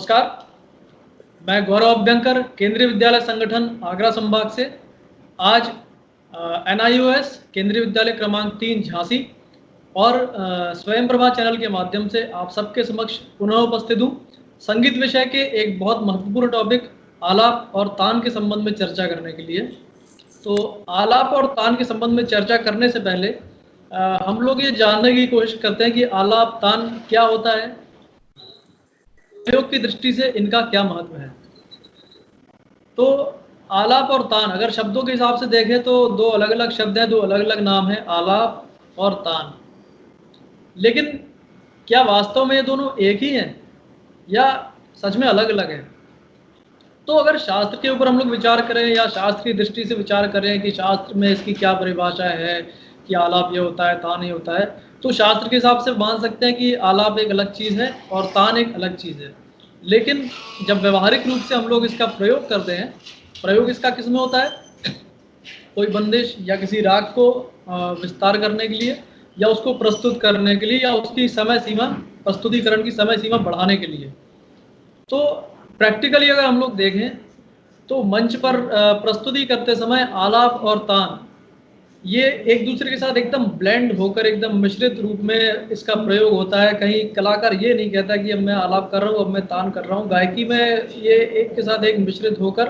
नमस्कार, मैं गौरव अभ्यंकर केंद्रीय विद्यालय संगठन आगरा संभाग से आज NIOS केंद्रीय विद्यालय क्रमांक 3 झांसी और स्वयं प्रभा चैनल के माध्यम से आप सबके समक्ष पुनः उपस्थित हूँ। संगीत विषय के एक बहुत महत्वपूर्ण टॉपिक आलाप और तान के संबंध में चर्चा करने के लिए। तो आलाप और तान के संबंध में चर्चा करने से पहले हम लोग ये जानने की कोशिश करते हैं कि आलाप तान क्या होता है, प्रयोग की दृष्टि से इनका क्या महत्व है। तो आलाप और तान अगर शब्दों के हिसाब से देखें तो दो अलग अलग शब्द हैं, दो अलग अलग नाम हैं, आलाप और तान। लेकिन क्या वास्तव में ये दोनों एक ही हैं या सच में अलग अलग हैं? तो अगर शास्त्र के ऊपर हम लोग विचार करें या शास्त्र की दृष्टि से विचार करें कि शास्त्र में इसकी क्या परिभाषा है कि आलाप ये होता है, तान ये होता है, तो शास्त्र के हिसाब से मान सकते हैं कि आलाप एक अलग चीज़ है और तान एक अलग चीज़ है। लेकिन जब व्यवहारिक रूप से हम लोग इसका प्रयोग करते हैं, प्रयोग इसका किस में होता है? कोई बंदिश या किसी राग को विस्तार करने के लिए या उसको प्रस्तुत करने के लिए या उसकी समय सीमा, प्रस्तुतिकरण की समय सीमा बढ़ाने के लिए। तो प्रैक्टिकली अगर हम लोग देखें तो मंच पर प्रस्तुति करते समय आलाप और तान ये एक दूसरे के साथ एकदम ब्लेंड होकर एकदम मिश्रित रूप में इसका प्रयोग होता है। कहीं कलाकार ये नहीं कहता कि अब मैं आलाप कर रहा हूँ, अब मैं तान कर रहा हूँ। गायकी में ये एक के साथ एक मिश्रित होकर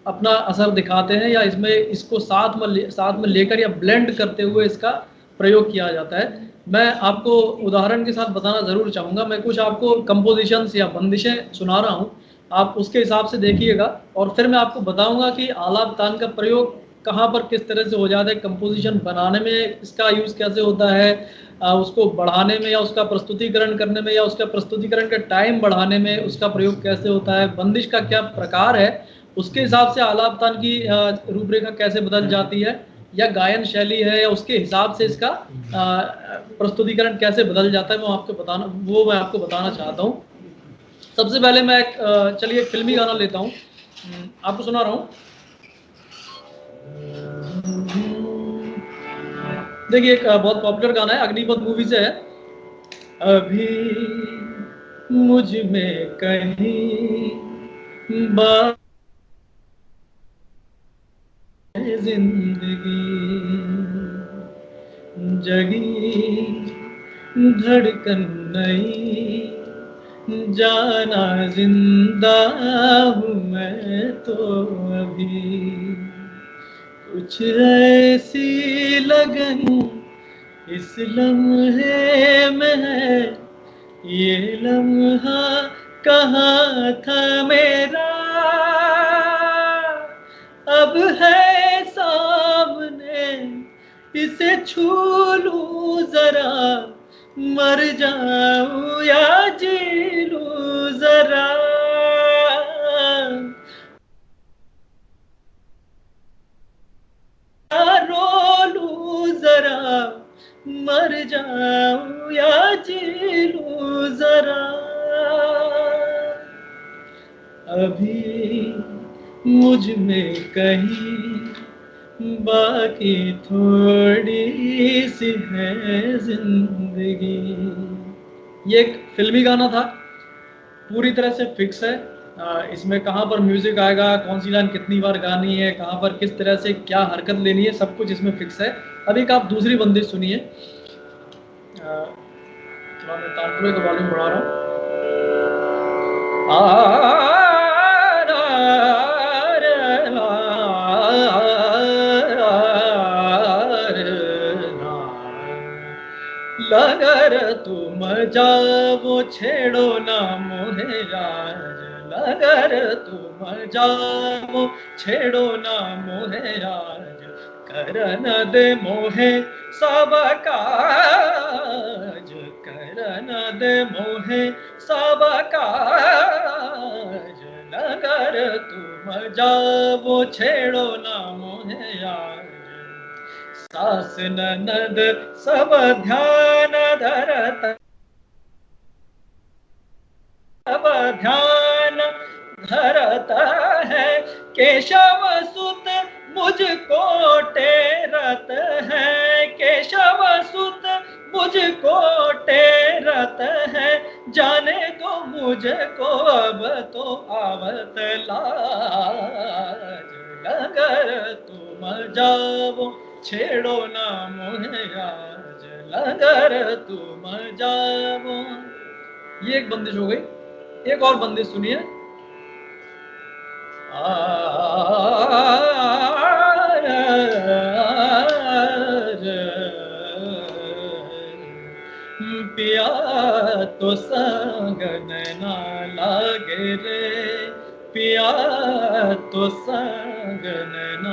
अपना असर दिखाते हैं या इसमें इसको साथ में लेकर या ब्लेंड करते हुए इसका प्रयोग किया जाता है। मैं आपको उदाहरण के साथ बताना ज़रूर चाहूँगा। मैं कुछ आपको कंपोजिशंस या बंदिशें सुना रहा हूँ, आप उसके हिसाब से देखिएगा और फिर मैं आपको बताऊँगा कि आलाप तान का प्रयोग कहाँ पर किस तरह से हो जाता है, कंपोजिशन बनाने में इसका यूज़ कैसे होता है, उसको बढ़ाने में या उसका प्रस्तुतिकरण करने में या उसका प्रस्तुतिकरण का टाइम बढ़ाने में उसका प्रयोग कैसे होता है, बंदिश का क्या प्रकार है, उसके हिसाब से आलाप तान की रूपरेखा कैसे बदल जाती है या गायन शैली है या उसके हिसाब से इसका प्रस्तुतिकरण कैसे बदल जाता है, वो मैं आपको बताना चाहता हूँ। सबसे पहले मैं चलिए एक फिल्मी गाना लेता हूँ, आपको सुना रहा हूँ। देखिए एक बहुत पॉपुलर गाना है, अग्निपथ मूवी से है। अभी मुझ में कहीं बात जिंदगी जगी धड़कन नई, जाना जिंदा हूँ मैं तो अभी, कुछ ऐसी लगन इस लम्हे में है, ये लम्हा कहाँ था मेरा, अब है सामने इसे छू लूं जरा, मर जाऊं या जी लूं जरा, रो लूं जरा, मर जाऊं या जी लूं जरा, अभी मुझ में कहीं बाकी थोड़ी सी है जिंदगी। ये एक फिल्मी गाना था, पूरी तरह से फिक्स है। इसमें कहाँ पर म्यूजिक आएगा, कौन सी लाइन कितनी बार गानी है, कहाँ पर किस तरह से क्या हरकत लेनी है, सब कुछ इसमें फिक्स है। अब एक आप दूसरी बंदिश सुनिए, थोड़ा मैं तानपुरे का वॉल्यूम बढ़ा रहा हूँ। लगर तुम जाओ छेड़ो ना मोहे राज, लगर तुम जाओ छेड़ो ना मोहे राज, करन दे मोहे सब काज, करन दे मोहे सब काज, लगर तुम जाओ छेड़ो ना मोहे राज, सास ननद सब ध्यान धरता, सब ध्यान धरता है, केशव सुत मुझको टेरत है, केशव सुत मुझको टेरत है, जाने दो मुझको जाओ, छेड़ो ना मोहे आज लगर तुम जाओ। ये एक बंदिश हो गई। एक और बंदिश सुनिए। पिया तो संग न लागे रे, पिया तो संग न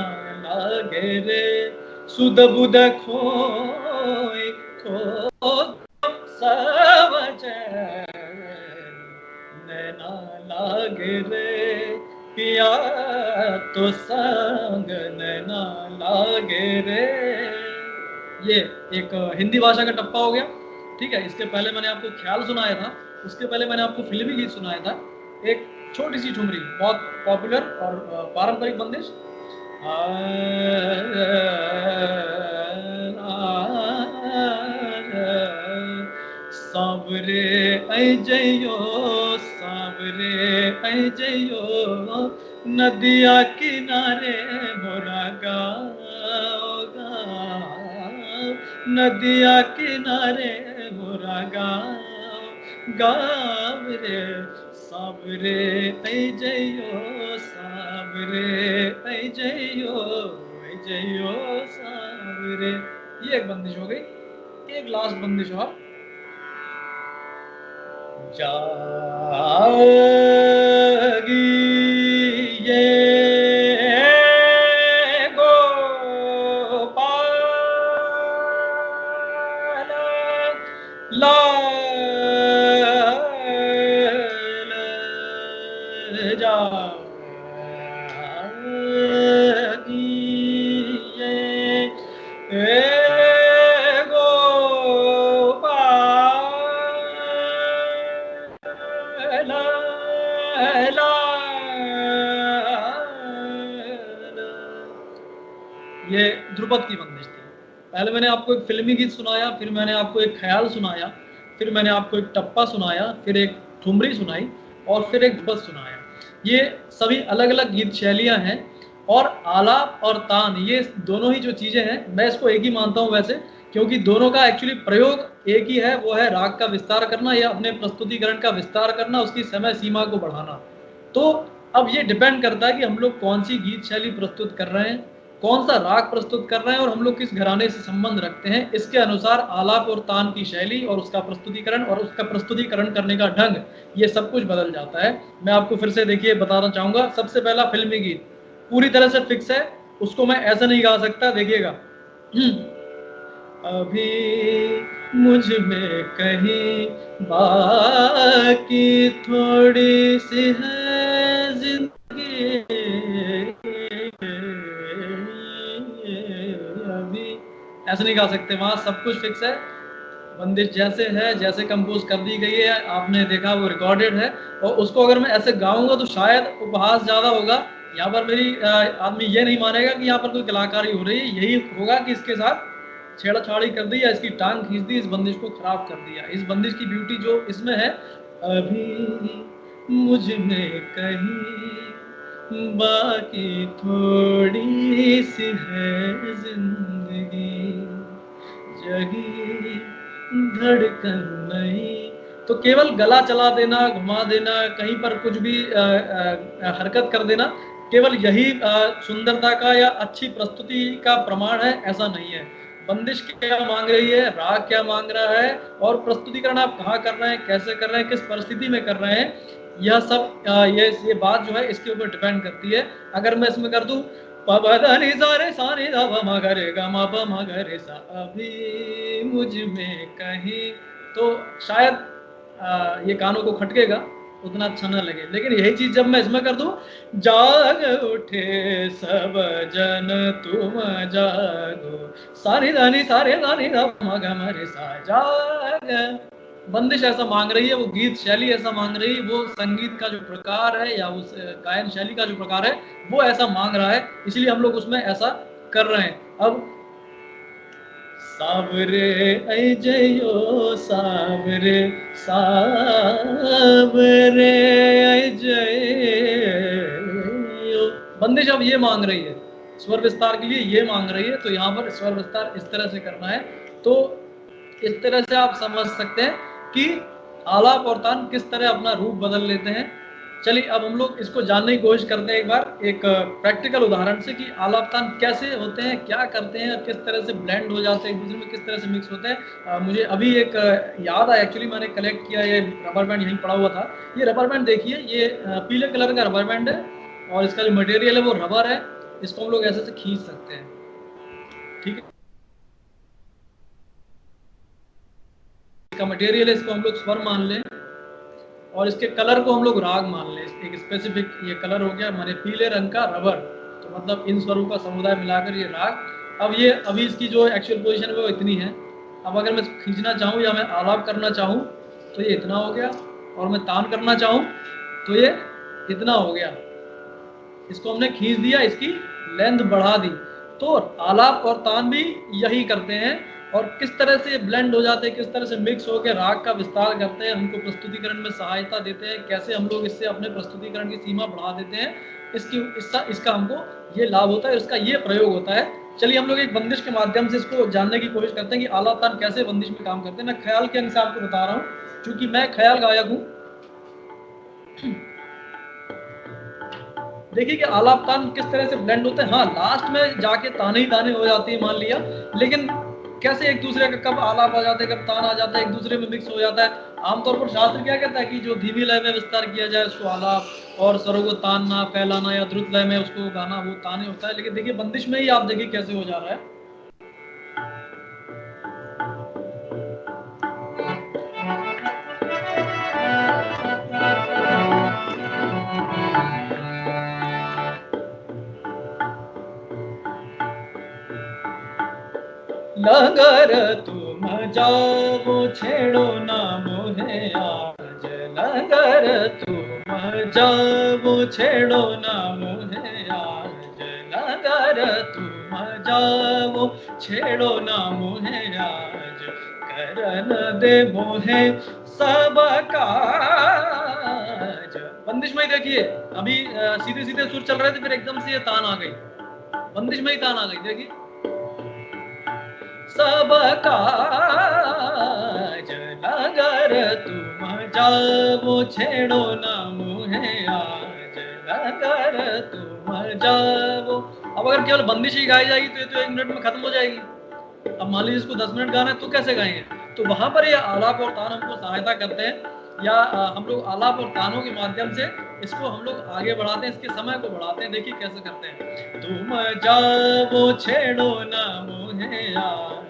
लागे रे, सुध बुध खोई खो सब नैना लागे रे, पिया तो संग नैना लागे रे। ये एक हिंदी भाषा का टप्पा हो गया। ठीक है, इसके पहले मैंने आपको ख्याल सुनाया था, उसके पहले मैंने आपको फिल्मी गीत सुनाया था। एक छोटी सी ठुमरी, बहुत पॉपुलर और पारंपरिक बंदिश। सावरे ऐ जइयो, सावरे ऐ जइयो, नदिया किनारे मोरा गाँव गाँव, नदिया किनारे मोरा गाँव गाँव रे, सावरे ऐ जइयो, सावरे ऐ जइयो, ऐ जइयो सावरे। ये एक बंदिश हो गई। एक लास्ट बंदिश और। जागी ये गोपाल लाल, जागी ये ये ध्रुपद की बंदिश थी। पहले मैंने आपको एक फिल्मी गीत सुनाया, फिर मैंने आपको एक ख्याल सुनाया, फिर मैंने आपको एक टप्पा सुनाया, फिर एक ठुमरी सुनाई और फिर एक ध्रुपद सुनाया। ये सभी अलग अलग गीत शैलियां हैं और आलाप और तान, ये दोनों ही जो चीजें हैं, मैं इसको एक ही मानता हूं वैसे, क्योंकि दोनों का एक्चुअली प्रयोग एक ही है, वो है राग का विस्तार करना या अपने प्रस्तुतिकरण का विस्तार करना, उसकी समय सीमा को बढ़ाना। तो अब ये डिपेंड करता है कि हम लोग कौन सी गीत शैली प्रस्तुत कर रहे हैं, कौन सा राग प्रस्तुत कर रहे हैं और हम लोग किस घराने से संबंध रखते हैं। इसके अनुसार आलाप और तान की शैली और उसका प्रस्तुतिकरण और उसका प्रस्तुतिकरण करने का ढंग, ये सब कुछ बदल जाता है। मैं आपको फिर से देखिए बताना चाहूंगा। सबसे पहला फिल्मी गीत पूरी तरह से फिक्स है, उसको मैं ऐसा नहीं गा सकता। देखिएगा, अभी मुझ में कहीं बाकी थोड़ी सी है जिंदगी, अभी ऐसा नहीं गा सकते, वहां सब कुछ फिक्स है। बंदिश जैसे है, जैसे कंपोज कर दी गई है, आपने देखा वो रिकॉर्डेड है, और उसको अगर मैं ऐसे गाऊंगा तो शायद उपहास ज्यादा होगा। यहाँ पर मेरी आदमी ये नहीं मानेगा कि यहाँ पर कोई कलाकारी हो रही है, यही होगा कि इसके साथ छेड़छाड़ी कर दी या इसकी टांग खींच दी, इस बंदिश को खराब कर दिया। इस बंदिश की ब्यूटी जो इसमें है, अभी मुझ में कहीं बाकी थोड़ी सी है जिंदगी, जगी धड़कन नहीं। तो केवल गला चला देना, घुमा देना, कहीं पर कुछ भी हरकत कर देना, केवल यही सुंदरता का या अच्छी प्रस्तुति का प्रमाण है, ऐसा नहीं है। बंदिश क्या मांग रही है, राग क्या मांग रहा है, और प्रस्तुतिकरण आप कहाँ कर रहे हैं, कैसे कर रहे हैं, किस परिस्थिति में कर रहे हैं, यह सब ये बात जो है इसके ऊपर डिपेंड करती है। अगर मैं इसमें कर दूं पबधनि सारे सारे ध प म ग रे ग म प म ग रे सा, अभी मुझ में कहीं, तो शायद ये कानों को खटकेगा, उतना अच्छा न लगे। लेकिन यही चीज जब मैं इसमें कर दूं, जाग उठे सब जन तुम जागो, सारे धानी सारे धानी ध म ग म रे सा, जाग। बंदिश ऐसा मांग रही है, वो गीत शैली ऐसा मांग रही है, वो संगीत का जो प्रकार है या उस गायन शैली का जो प्रकार है वो ऐसा मांग रहा है, इसलिए हम लोग उसमें ऐसा कर रहे हैं। अब सावरे ऐ जइयो, सावरे सावरे ऐ जइयो, बंदिश अब ये मांग रही है। स्वर विस्तार के लिए ये मांग रही है, तो यहाँ पर स्वर विस्तार इस तरह से करना है। तो इस तरह से आप समझ सकते हैं कि आलाप और तान किस तरह अपना रूप बदल लेते हैं। चलिए अब हम लोग इसको जानने की कोशिश करते हैं एक बार एक प्रैक्टिकल उदाहरण से कि आलाप तान कैसे होते हैं, क्या करते हैं और किस तरह से ब्लेंड हो जाते हैं, एक दूसरे में किस तरह से मिक्स होते हैं। मुझे अभी एक याद आया, एक्चुअली मैंने कलेक्ट किया, ये रबर बैंड यहीं पड़ा हुआ था। ये रबर बैंड देखिए, ये पीले कलर का रबर बैंड है और इसका जो मटेरियल है वो रबर है। इसको हम लोग ऐसे से खींच सकते हैं, ठीक है। इसका मटेरियल है, इसको हम लोग स्वर मान लें और इसके कलर को हम लोग राग मान लें। एक स्पेसिफिक ये कलर हो गया हमारे पीले रंग का रबर, तो मतलब इन स्वरों का समुदाय मिलाकर ये राग। अब ये अभी इसकी जो एक्चुअल पोजीशन है वो इतनी है। अब अगर मैं खींचना चाहूँ या मैं आलाप करना चाहूँ तो ये इतना हो गया, और मैं तान करना चाहूँ तो ये इतना हो गया। इसको हमने खींच दिया, इसकी लेंथ बढ़ा दी। तो आलाप और तान भी यही करते हैं, और किस तरह से ब्लेंड हो जाते हैं, किस तरह से मिक्स होकर राग का विस्तार करते हैं, हमको प्रस्तुतिकरण में सहायता देते हैं, कैसे हम लोग इससे अपने प्रस्तुतिकरण की सीमा बढ़ा देते हैं। इसका हमको ये लाभ होता है, इसका ये प्रयोग होता है। चलिए हम लोग एक बंदिश के माध्यम से इसको जानने की कोशिश करते हैं कि आलाप तान कैसे बंदिश में काम करते हैं। मैं ख्याल के अंग से आपको बता रहा हूँ, क्योंकि मैं ख्याल गायक हूँ। देखिए कि आलाप तान किस तरह से ब्लेंड होते हैं। हाँ, लास्ट में जाके ताने ही ताने हो जाती है मान लिया, लेकिन कैसे एक दूसरे का कब आलाप आ जाता है, कब तान आ जाता है, एक दूसरे में मिक्स हो जाता है। आमतौर पर शास्त्र क्या कहता है कि जो धीमी लय में विस्तार किया जाए उसको आलाप, और स्वरों को तानना, फैलाना, या द्रुत लय में उसको गाना वो ताने होता है। लेकिन देखिए बंदिश में ही आप देखिए कैसे हो जा रहा है। लगर तुम जाओ छेड़ो ना मोहे आज, लगर तुम जाओ छेड़ो ना मोहे आज, लगर तुम जाओ छेड़ो ना मोहे आज, करन दे मोहे सब काज। बंदिश में ही देखिए, अभी सीधे सीधे सुर चल रहे थे, फिर एकदम से ये तान आ गई, बंदिश में ही तान आ गई। देखिए सब काज लगर तुम जाओ छेड़ो ना मुहे आज, लगर तुम जाओ। अब अगर केवल बंदिश ही गाई जाएगी तो ये तो 1 मिनट में खत्म हो जाएगी। अब मान लीजिए इसको 10 मिनट गाना है तो कैसे गाएंगे? तो वहां पर ये आलाप और तान हमको सहायता करते हैं, या हम लोग आलाप और तानों के माध्यम से इसको हम लोग आगे बढ़ाते हैं, इसके समय को बढ़ाते हैं। देखिए कैसे करते हैं। तुम जाओ छेड़ो ना मुहे आज,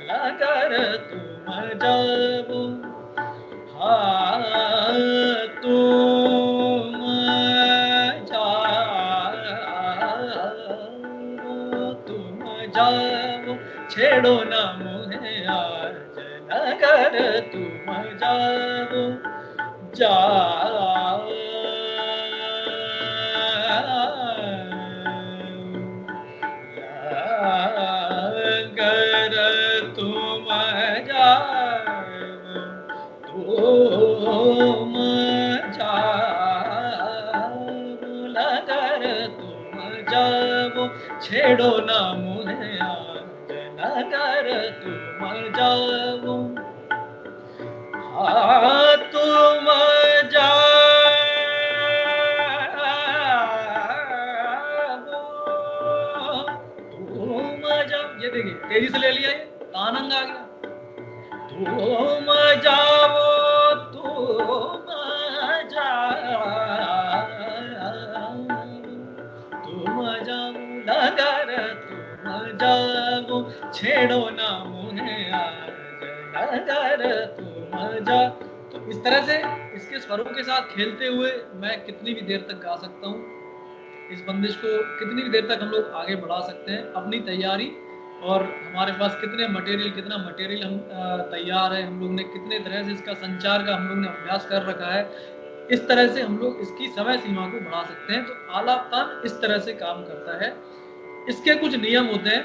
लगर तुम जाओ, हाँ तुम जाओ छेड़ो ना मुहे आज, लगर तुम जाओ, जाओ लगर तुम जाओ, तुम जाओ, लगर तुम जाओ छेड़ो ना मुहे आज, लगर तुम जाओ, हाँ तुम जाओ, तुम जाओ। ये देखिए तेजी से ले लिया, ये तानंग आ गया। तुम जाओ, तुम जाओ, तुम जाओ, लगर तुम जाओ छेड़ो ना मुहे आज, लगर तुम जाओ। तो इस तरह से इसके स्वरों के साथ खेलते हुए मैं कितनी भी देर तक गा सकता हूँ, इस बंदिश को कितनी भी देर तक हम लोग आगे बढ़ा सकते हैं। अपनी तैयारी और हमारे पास कितना मटेरियल हम तैयार है, हम लोग ने कितने तरह से इसका संचार का हम लोग ने अभ्यास कर रखा है, इस तरह से हम लोग इसकी समय सीमा को बढ़ा सकते हैं। तो आलाप तान इस तरह से काम करता है। इसके कुछ नियम होते हैं।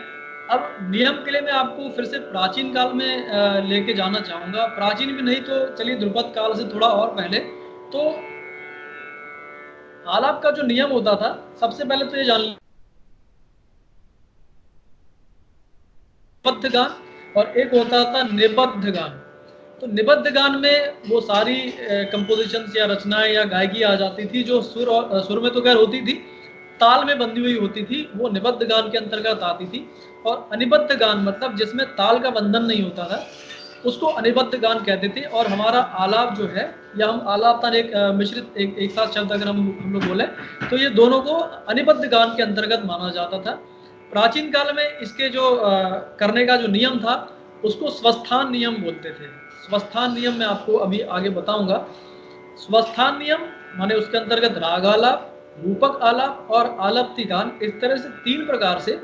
अब नियम के लिए मैं आपको फिर से प्राचीन काल में लेके जाना चाहूंगा। प्राचीन भी नहीं तो चलिए ध्रुपद काल से थोड़ा और पहले। तो आलाप का जो नियम होता था, सबसे पहले तो ये जान निपद्ध गान और एक होता था निबद्ध गान। तो निबद्ध गान में वो सारी कंपोजिशंस या रचनाएं या गायकी आ जाती थी जो सुर में तो खैर होती थी, ताल में बंधी हुई होती थी, वो निबद्ध गान के अंतर्गत आती थी। और अनिबद्ध गान मतलब जिसमें ताल का बंधन नहीं होता था, उसको अनिबद्ध गान कहते थे। और हमारा आलाप जो है, या हम आलाप तान एक मिश्रित एक साथ शब्द अगर हम लोग बोले तो ये दोनों को अनिबद्ध गान के अंतर्गत माना जाता था। प्राचीन काल में इसके जो करने का जो नियम था उसको स्वस्थान नियम बोलते थे। स्वस्थान नियम मैं आपको अभी आगे बताऊंगा। स्वस्थान नियम माने उसके अंतर्गत राग आलाप, रूपक आलाप और आलप्ति गान, इस तरह से 3 प्रकार से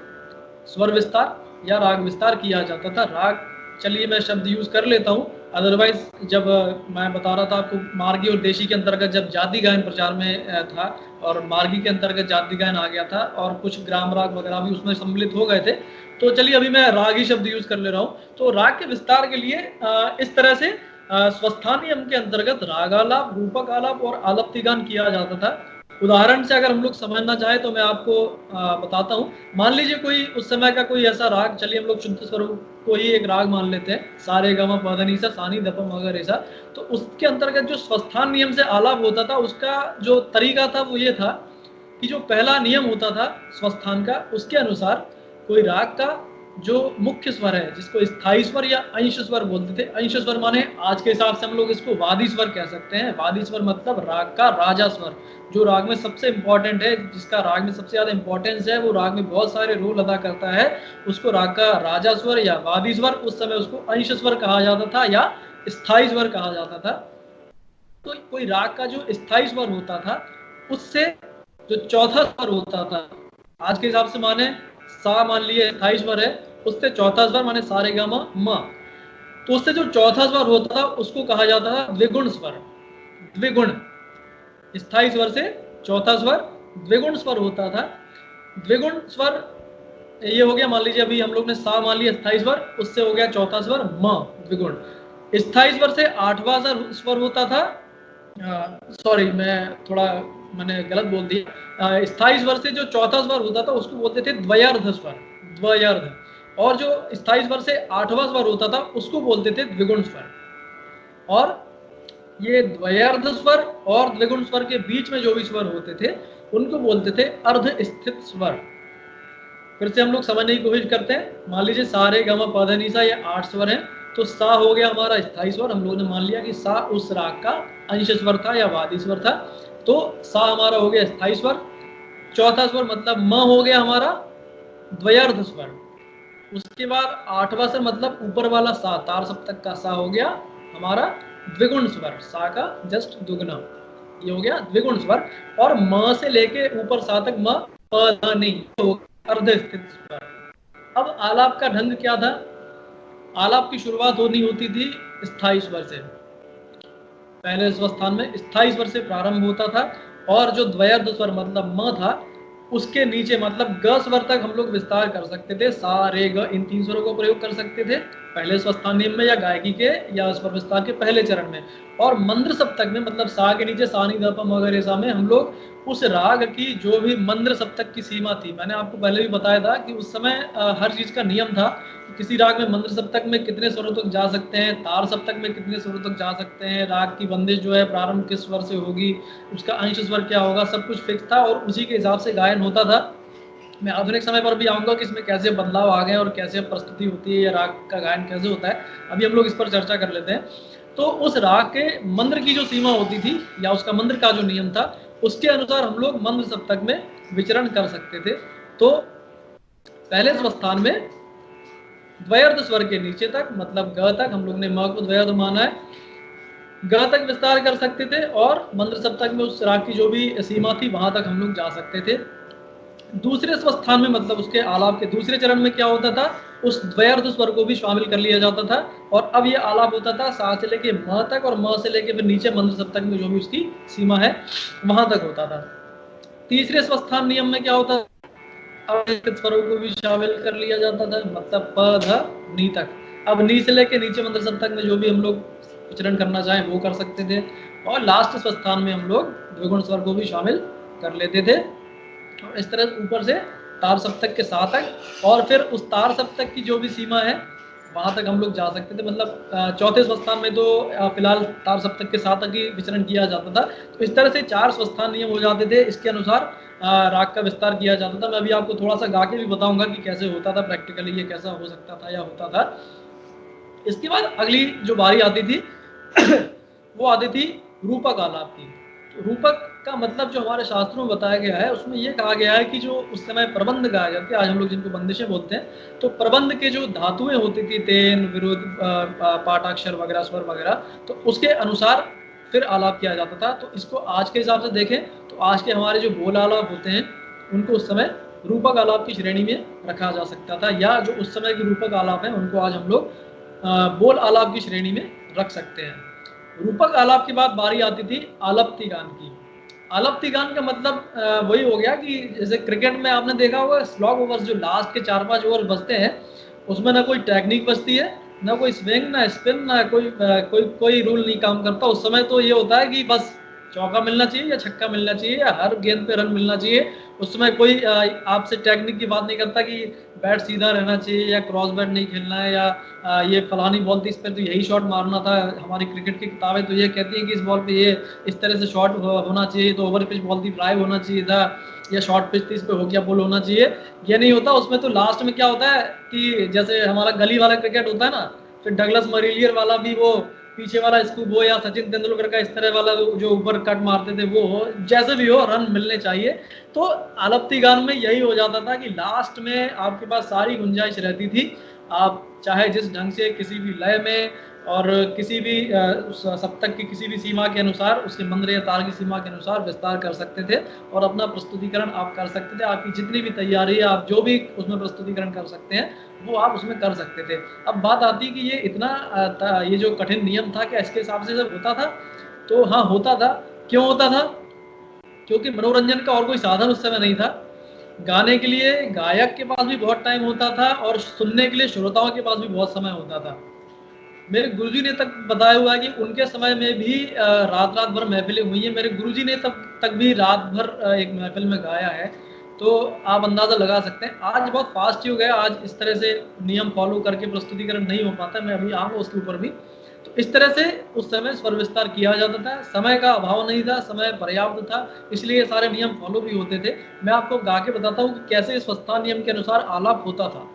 स्वर विस्तार या राग विस्तार किया जाता था। राग, चलिए मैं शब्द यूज कर लेता हूँ, अदरवाइज जब मैं बता रहा था आपको मार्गी और देशी के अंतर्गत जब जाति गायन प्रचार में था और मार्गी के अंतर्गत जाति गायन आ गया था और कुछ ग्राम राग वगैरह भी उसमें सम्मिलित हो गए थे, तो चलिए अभी मैं राग ही शब्द यूज कर ले रहा हूँ। तो राग के विस्तार के लिए इस तरह से स्वस्थान नियम के अंतर्गत राग आलाप, रूपक आलाप और आलप्ति गान किया जाता था। उदाहरण से अगर हम लोग समझना चाहें तो मैं आपको बताता हूँ। मान लीजिए कोई उस समय का कोई ऐसा राग, चलिए हम लोग शुद्ध स्वरूप को ही एक राग मान लेते हैं, सारे गमा पा धा नी सा सा नी ध प म ग रे सा। तो उसके अंतर्गत जो स्वस्थान नियम से आलाप होता था, उसका जो तरीका था वो ये था कि जो पहला नियम होता था स्वस्थान का, उसके अनुसार कोई राग का जो मुख्य स्वर है, जिसको स्थायी स्वर या अंश स्वर बोलते थे। अंश स्वर माने आज के हिसाब से हम लोग इसको वादी स्वर कह सकते हैं। वादी स्वर मतलब राग का राजा स्वर, जो राग में सबसे इंपॉर्टेंट है, जिसका राग में सबसे ज्यादा इंपॉर्टेंस है, वो राग में बहुत सारे रोल अदा करता है, उसको राग का राजा स्वर या वादी स्वर, उस समय उसको अंश स्वर कहा जाता था या स्थायी स्वर कहा जाता था। तो कोई राग का जो स्थायी स्वर होता था, उससे जो चौथा स्वर होता था, आज के हिसाब से माने सा मान लिए स्थायी स्वर है, उससे चौथा स्वर माने सा रे गा मा म, तो उससे जो चौथा स्वर होता था उसको कहा जाता था द्विगुण स्वर। द्विगुण, स्थायी स्वर से चौथा स्वर द्विगुण स्वर होता था। द्विगुण स्वर ये हो गया, मान लीजिए अभी हम लोग ने सा मान लिया स्थायी स्वर, उससे हो गया चौथा स्वर म, द्विगुण। स्थायी स्वर से 8वां स्वर होता था, सॉरी मैं थोड़ा मैंने गलत बोल दिया। स्थायी स्वर से जो चौथा स्वर होता था उसको बोलते थे द्वयार्ध स्वर, द्वयार्ध। और जो स्थायी स्वर से 8वां स्वर होता था उसको बोलते थे द्विगुण स्वर। और ये द्वयार्ध स्वर और द्विगुण स्वर के बीच में जो भी स्वर होते थे उनको बोलते थे अर्ध स्थित स्वर। फिर से हम लोग समझने की कोशिश करते हैं। मान लीजिए सा रे ग म प ध नि सा, ये 8 स्वर हैं, तो सा हो गया हमारा स्थायी स्वर। हम लोगों ने मान लिया कि सा उस राग का अंश स्वर था या वादी स्वर था, तो सा हमारा हो गया स्थायी स्वर। चौथा स्वर मतलब म हो गया हमारा द्वयार्ध स्वर। उसके बाद 8वां स्वर मतलब ऊपर वाला सा, तार सप्तक का सा हो गया हमारा द्विगुण स्वर, सा का जस्ट दुगना, ये हो गया द्विगुण स्वर। और म से लेके ऊपर सा तक म प ध नि अर्ध स्थित स्वर। अब आलाप का ढंग क्या था? आलाप की शुरुआत होती थी स्थायी स्वर से। पहले स्वस्थान में स्थायी स्वर से प्रारंभ होता था और जो द्वयार्ध स्वर मतलब म था, उसके नीचे मतलब ग स्वर तक हम लोग विस्तार कर सकते थे। सा रे ग इन 3 स्वरों का प्रयोग कर सकते थे पहले स्वस्थान नियम में या गायकी के या स्वर विस्तार के पहले चरण में। और मंद्र सप्तक में मतलब सा के नीचे सा नी ध प म ग रे सा में हम लोग उस राग की जो भी मंद्र सप्तक की सीमा थी, मैंने आपको पहले भी बताया था कि उस समय हर चीज का नियम था। किसी राग में मंद्र सप्तक में कितने स्वरों तक जा सकते हैं, तार सप्तक में कितने स्वरों तक जा सकते हैं, राग की बंदिश जो है प्रारंभ किस स्वर से होगी, उसका अंश स्वर क्या होगा, सब कुछ फिक्स था और उसी के हिसाब से गायन होता था। मैं आधुनिक समय पर भी आऊंगा कि इसमें कैसे बदलाव आ गए और कैसे प्रस्तुति होती है या राग का गायन कैसे होता है, अभी हम लोग इस पर चर्चा कर लेते हैं। तो उस राग के मंद्र की जो सीमा होती थी या उसका मंद्र का जो नियम था, उसके अनुसार हम लोग मंद्र सप्तक में विचरण कर सकते थे। तो पहले स्वस्थान में द्वयार्ध स्वर के नीचे तक मतलब ग तक, हम लोग ने म को द्वयार्ध माना है, ग तक विस्तार कर सकते थे और मंद्र सप्तक में उस राग की जो भी सीमा थी वहां तक हम लोग जा सकते थे। दूसरे स्वस्थान में मतलब उसके आलाप के दूसरे चरण में क्या होता था, उस द्वयार्ध स्वर को भी शामिल कर लिया जाता था और अब ये आलाप होता था सा से लेके म तक और म से लेके फिर नीचे मंद्र सप्तक में जो भी उसकी सीमा है वहां तक होता था। तीसरे स्वस्थान नियम में क्या होता था, अवस्थित स्वरों को भी शामिल कर लिया जाता था मतलब प ध नी तक। अब नी से लेके नीचे मंद्र सप्तक में जो भी हम लोग विचरण करना चाहें वो कर सकते थे। और लास्ट स्वस्थान में हम लोग द्विगुण स्वर को भी शामिल कर लेते थे। और इस तरह ऊपर से तार सप्तक के सातक, और फिर उस तार सप्तक की जो भी सीमा है वहां तक हम लोग जा सकते थे। मतलब चौथे स्वस्थान में तो फिलहाल तार सप्तक के सातक ही विचरण किया जाता था। तो इस तरह से 4 स्वस्थान नियम हो जाते थे, इसके अनुसार राग का विस्तार किया जाता था। मैं अभी आपको थोड़ा सा गा के भी बताऊंगा कि कैसे होता था प्रैक्टिकली, ये कैसा हो सकता था या होता था। इसके बाद अगली जो बारी आती थी वो आती थी रूपक आलाप की। रूपक का मतलब जो हमारे शास्त्रों में बताया गया है उसमें ये कहा गया है कि जो उस समय प्रबंध गाए जाते हैं, आज हम लोग जिनको बंदिशें बोलते हैं, तो प्रबंध के जो धातुएं होती थी, तेन, विरुद्ध, पाठाक्षर वगैरह, स्वर वगैरह, तो उसके अनुसार फिर आलाप किया जाता था। तो इसको आज के हिसाब से देखें तो आज के हमारे जो बोल आलाप होते हैं उनको उस समय रूपक आलाप की श्रेणी में रखा जा सकता था, या जो उस समय के रूपक आलाप हैं उनको आज हम लोग बोल आलाप की श्रेणी में रख सकते हैं। रूपक आलाप के बाद बारी आती थी आलप्ति गान की। आलप्ति गान का मतलब वही हो गया कि जैसे क्रिकेट में आपने देखा होगा स्लॉग ओवर्स, जो लास्ट के 4-5 ओवर बचते हैं, उसमें ना कोई टेक्निक बचती है, ना कोई स्विंग, ना स्पिन, ना कोई रूल नहीं काम करता। उस समय तो ये होता है कि बस चौका मिलना चाहिए या छक्का मिलना चाहिए या हर गेंद पे रन मिलना चाहिए। उस समय कोई आपसे टेक्निक की बात नहीं करता कि बैट सीधा रहना चाहिए या क्रॉस बैट नहीं खेलना है, या ये फलानी बॉल थी इस पर तो यही शॉट मारना था। हमारी क्रिकेट की किताबें तो ये कहती हैं कि इस बॉल पे ये इस तरह से शॉट होना चाहिए, तो ओवर पिच बॉल थी, ड्राइव होना चाहिए था, या शॉर्ट पिच थी, इस पे हो गया बॉल होना चाहिए। ये नहीं होता। उसमें तो लास्ट में क्या होता है कि जैसे हमारा गली वाला क्रिकेट होता है ना, फिर डगलस मरीलियर वाला भी वो पीछे वाला स्कूप हो, या सचिन तेंदुलकर का इस तरह वाला जो ऊपर कट मारते थे वो हो, जैसे भी हो रन मिलने चाहिए। तो आलप्ती गान में यही हो जाता था कि लास्ट में आपके पास सारी गुंजाइश रहती थी, आप चाहे जिस ढंग से किसी भी लय में और किसी भी उस सप्तक की किसी भी सीमा के अनुसार, उसके मंद्र या तार की सीमा के अनुसार विस्तार कर सकते थे और अपना प्रस्तुतिकरण आप कर सकते थे। आपकी जितनी भी तैयारी है, आप जो भी उसमें प्रस्तुतिकरण कर सकते हैं वो आप उसमें कर सकते थे। अब बात आती कि ये इतना ये जो कठिन नियम था क्या इसके हिसाब से जब होता था? तो हाँ होता था। क्यों होता था? क्योंकि मनोरंजन का और कोई साधन उस समय नहीं था। गाने के लिए गायक के पास भी बहुत टाइम होता था और सुनने के लिए श्रोताओं के पास भी बहुत समय होता था। मेरे गुरुजी ने तक बताया हुआ है कि उनके समय में भी रात रात भर महफिलें हुई हैं। मेरे गुरुजी ने तब तक भी रात भर एक महफिल में गाया है। तो आप अंदाज़ा लगा सकते हैं। आज बहुत फास्ट युग है, आज इस तरह से नियम फॉलो करके प्रस्तुतिकरण नहीं हो पाता। मैं अभी आऊँगा उसके ऊपर भी। तो इस तरह से उस समय स्वर विस्तार किया जाता था, समय का अभाव नहीं था, समय पर्याप्त था, इसलिए ये सारे नियम फॉलो भी होते थे। मैं आपको गा के बताता हूँ कि कैसे इस स्वस्थान नियम के अनुसार आलाप होता था।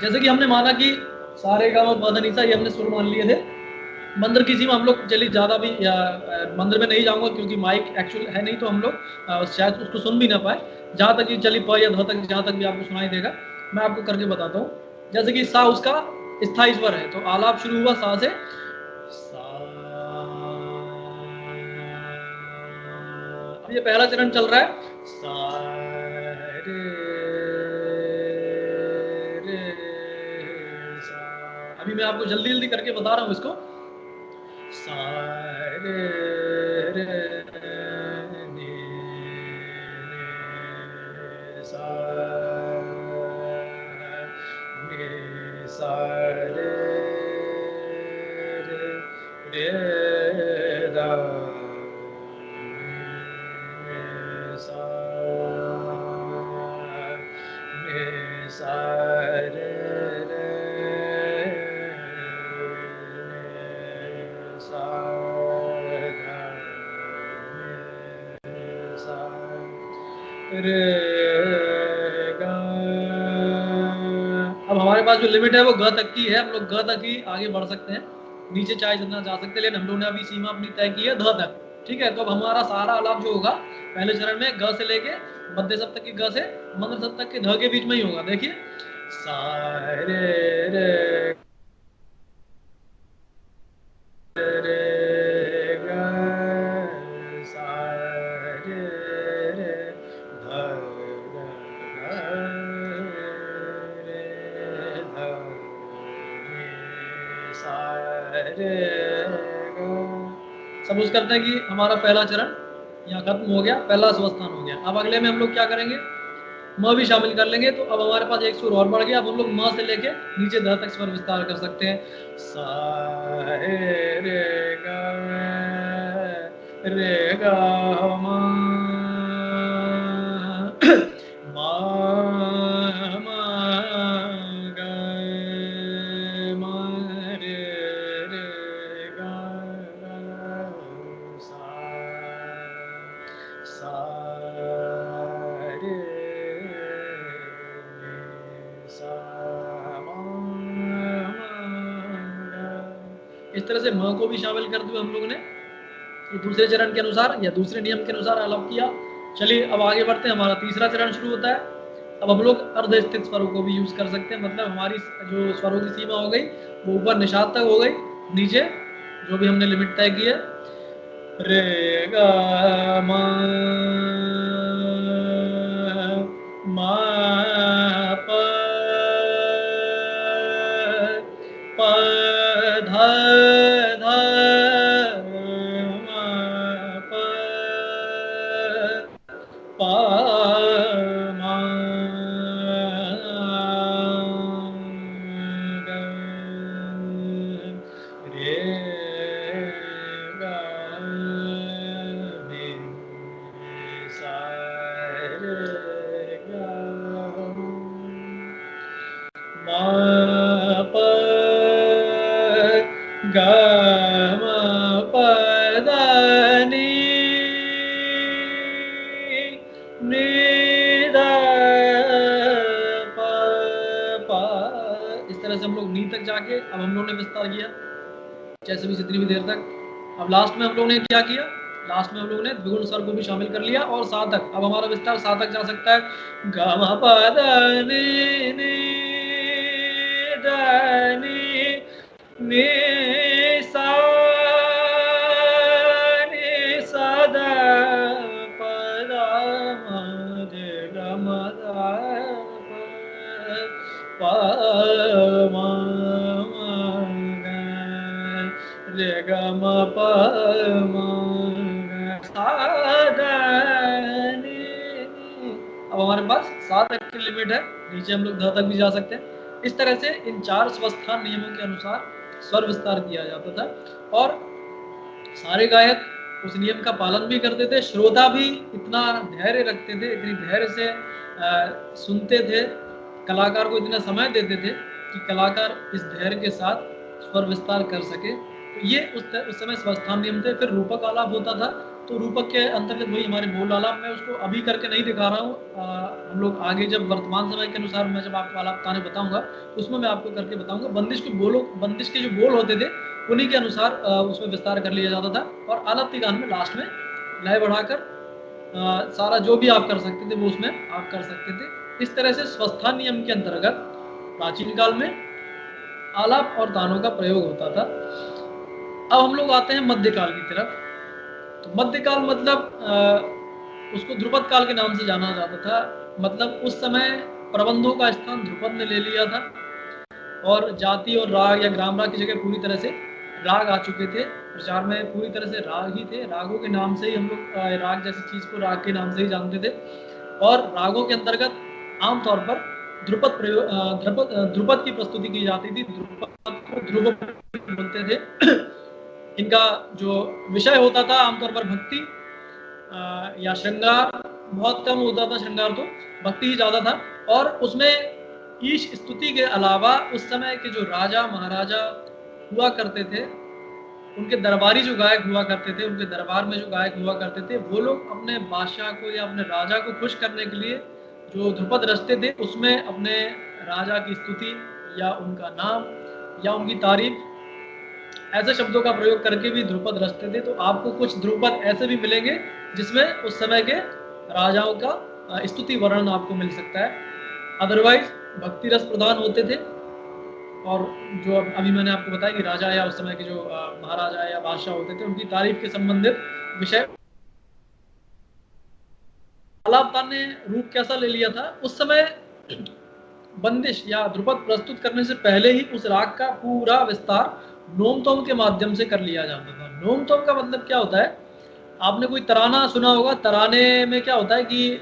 जैसे कि हमने माना कि सारे गाँव मदनीसा ये हमने सुर मान लिए थे। मंदिर की सीमा हम लोग चलिए ज़्यादा भी मंदिर में नहीं जाऊंगा क्योंकि माइक एक्चुअल है नहीं, तो हम लोग शायद उसको सुन भी ना पाए। जहाँ तक कि चलिए प या ध तक जहाँ तक भी आपको सुनाई देगा मैं आपको करके बताता हूँ। जैसे कि सा उसका स्थायी स्वर है, तो आलाप शुरू हुआ सा से, सा। अब ये पहला चरण चल रहा है, सा रे रे सा। अभी मैं आपको जल्दी जल्दी करके बता रहा हूँ इसको। सा रे रे नी रे सा नी सा रे रे रे दा नी सा नी सा रे रे सा गा नी सा रे गा। अब हमारे पास जो लिमिट है वो ग तक की है। हम लोग ग तक ही आगे बढ़ सकते हैं, नीचे चाहे जितना जा सकते हैं, लेकिन हम लोगों ने अभी सीमा अपनी तय की है ध तक। ठीक है, तो अब हमारा सारा आलाप जो होगा पहले चरण में ग से लेके मध्य सप्तक की ग से मंद्र सप्तक के ध के बीच में ही होगा। देखिए, सा रे रे रे ग सा रे रे ध ग ग रे ध नी सा रे ग। सपोज करते हैं कि हमारा पहला चरण यहाँ खत्म हो गया, पहला स्वस्थान हो गया। अब अगले में हम लोग क्या करेंगे? म भी शामिल कर लेंगे तो अब हमारे पास एक सुर और बढ़ गया। अब हम लोग म से लेके नीचे ध तक स्वर विस्तार कर सकते हैं। सा रे गा मा मा मा गा मा रे गा सा सा रे सा मा गा। इस तरह से म को भी शामिल कर दिया हम लोगों ने, ये दूसरे चरण के अनुसार या दूसरे नियम के अनुसार अलग किया। चलिए अब आगे बढ़ते हैं, हमारा तीसरा चरण शुरू होता है। अब हम लोग अर्ध स्थित स्वरों को भी यूज कर सकते हैं, मतलब हमारी जो स्वरों की सीमा हो गई वो ऊपर निषाद तक हो गई, नीचे जो भी हमने लिमिट तय की है रे गा मा प धा धा मा प पा मा गा रे गा रे सा रे गा मा प गा मा प दा नी नी दा प पा। इस तरह से हम लोग नी तक जाके अब हम लोग ने विस्तार किया जैसे भी जितनी भी देर तक। अब लास्ट में हम लोग ने क्या किया, लास्ट में हम लोग ने द्विगुण स्वर को भी शामिल कर लिया और सा तक। अब हमारा विस्तार सा तक जा सकता है। गा मा पा दा नी नी दा नी नी सा नी सा दा प दा मा रे गा मा दा प मा रे गा मा प मा सा दा नी। अब हमारे पास 7 तक की लिमिट है, नीचे हम लोग ध तक भी जा सकते हैं। इस तरह से इन 4 स्वस्थान नियमों के अनुसार स्वर विस्तार किया जाता था और सारे गायक उस नियम का पालन भी करते थे। श्रोता भी इतना धैर्य रखते थे, इतनी धैर्य से सुनते थे, कलाकार को इतना समय देते थे कि कलाकार इस धैर्य के साथ स्वर विस्तार कर सके। तो ये उस समय स्वस्थान नियम थे। फिर रूपक आलाप होता था, तो रूपक के अंतर्गत वही हमारे बोल आलाप, मैं उसको अभी करके नहीं दिखा रहा हूँ। हम लोग आगे जब वर्तमान समय के अनुसार मैं जब आपको आलाप ताने बताऊंगा तो उसमें मैं आपको करके बताऊंगा। बंदिश के जो बोल होते थे उन्हीं के अनुसार उसमें विस्तार कर लिया जाता था और आलाप्ति गान में लास्ट में लय बढ़ाकर सारा जो भी आप कर सकते थे वो उसमें आप कर सकते थे। इस तरह से स्वस्थान नियम के अंतर्गत प्राचीन काल में आलाप और तानों का प्रयोग होता था। अब हम लोग आते हैं मध्यकाल की तरफ। तो मध्यकाल मतलब उसको ध्रुपद काल के नाम से जाना जाता था। मतलब उस समय प्रबंधों का स्थान ध्रुपद ने ले लिया था और जाति और राग या ग्राम राग की जगह पूरी तरह से राग आ चुके थे। प्रचार में पूरी तरह से राग ही थे, रागों के नाम से ही हम लोग राग जैसी चीज को राग के नाम से ही जानते थे। और रागों के अंतर्गत आमतौर पर ध्रुपद की प्रस्तुति की जाती थी। ध्रुपद को ध्रुव बोलते थे। इनका जो विषय होता था आमतौर पर भक्ति या श्रृंगार, बहुत कम होता था श्रृंगार, तो भक्ति ही ज्यादा था। और उसमें ईश स्तुति के अलावा उस समय के जो राजा महाराजा हुआ करते थे, उनके दरबारी जो गायक हुआ करते थे, उनके दरबार में जो गायक हुआ करते थे, वो लोग अपने बादशाह को या अपने राजा को खुश करने के लिए जो ध्रुपद रचते थे उसमें अपने राजा की स्तुति या उनका नाम या उनकी तारीफ ऐसे शब्दों का प्रयोग करके भी ध्रुपद रचते थे। तो आपको कुछ ध्रुपद ऐसे भी मिलेंगे जिसमें उस समय के राजाओं का स्तुति वर्णन आपको मिल सकता है। अदरवाइज भक्ति रस प्रधान होते थे। और जो अभी मैंने आपको बताया कि राजा या उस समय के जो महाराजा या बादशाह होते थे उनकी तारीफ के संबंधित विषय। आलापतान ने रूप कैसा ले लिया था, उस समय बंदिश या ध्रुपद प्रस्तुत करने से पहले ही उस राग का पूरा विस्तार नोम तोम के माध्यम से कर लिया जाता था। नोम तोम का मतलब क्या होता है, आपने कोई तराना सुना होगा। तराने में क्या होता है कि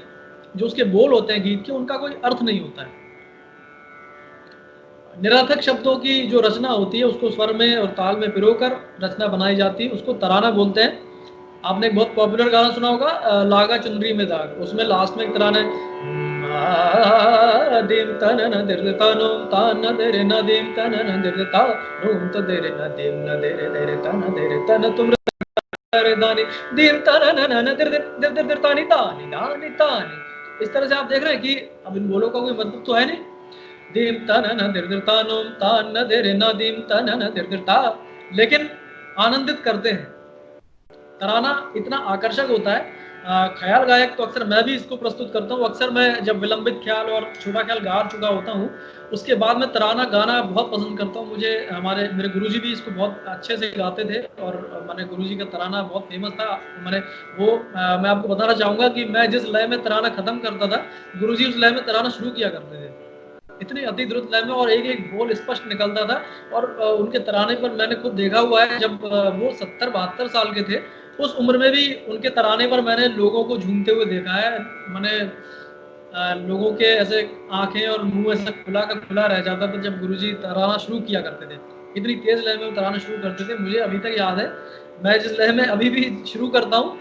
जो उसके बोल होते हैं गीत के, उनका कोई अर्थ नहीं होता है। निरर्थक शब्दों की जो रचना होती है उसको स्वर में और ताल में पिरोकर रचना बनाई जाती है, उसको तराना बोलते हैं। आपने एक बहुत पॉपुलर गाना सुना होगा, लागा चुनरी में दाग, उसमें लास्ट में एक तराना है, दिम तन न दिर तनो तान न देरे न दिम तन न दिर ता रूम तो देरे न दिम न देरे देरे तन देरे तन तुम रे दानी दिम तन न न दिर दिर दिर दिर तानी तानी दानी तानी। इस तरह से आप देख रहे हैं कि अब इन बोलों का कोई मतलब तो है नहीं। दिम तन न दिर दिर तानो तान न देरे न दिम तन न दिर दिर ता, लेकिन आनंदित करते हैं। तराना इतना आकर्षक होता है। ख्याल गायक तो अक्सर मैं भी इसको प्रस्तुत करता हूँ। अक्सर मैं जब विलंबित ख्याल और छोटा ख्याल गा चुका होता हूँ, उसके बाद मैं तराना गाना बहुत पसंद करता हूँ। मुझे मेरे गुरुजी भी इसको बहुत अच्छे से गाते थे और मैंने गुरुजी का तराना बहुत फेमस था। मैंने मैं आपको बताना चाहूँगा कि मैं जिस लय में तराना खत्म करता था, गुरुजी उस लय में तराना शुरू किया करते थे। इतनी अति द्रुत लय में और एक एक बोल स्पष्ट निकलता था। और उनके तराने पर मैंने खुद देखा हुआ है, जब वो 70-72 साल के थे, उस उम्र में भी उनके तराने पर मैंने लोगों को झूमते हुए देखा है। मैंने लोगों के ऐसे आंखें और मुंह ऐसा खुला का खुला रह जाता था जब गुरुजी तराना शुरू किया करते थे। इतनी तेज लय में वो तराना शुरू करते थे। मुझे अभी तक याद है, मैं जिस लय में अभी भी शुरू करता हूँ,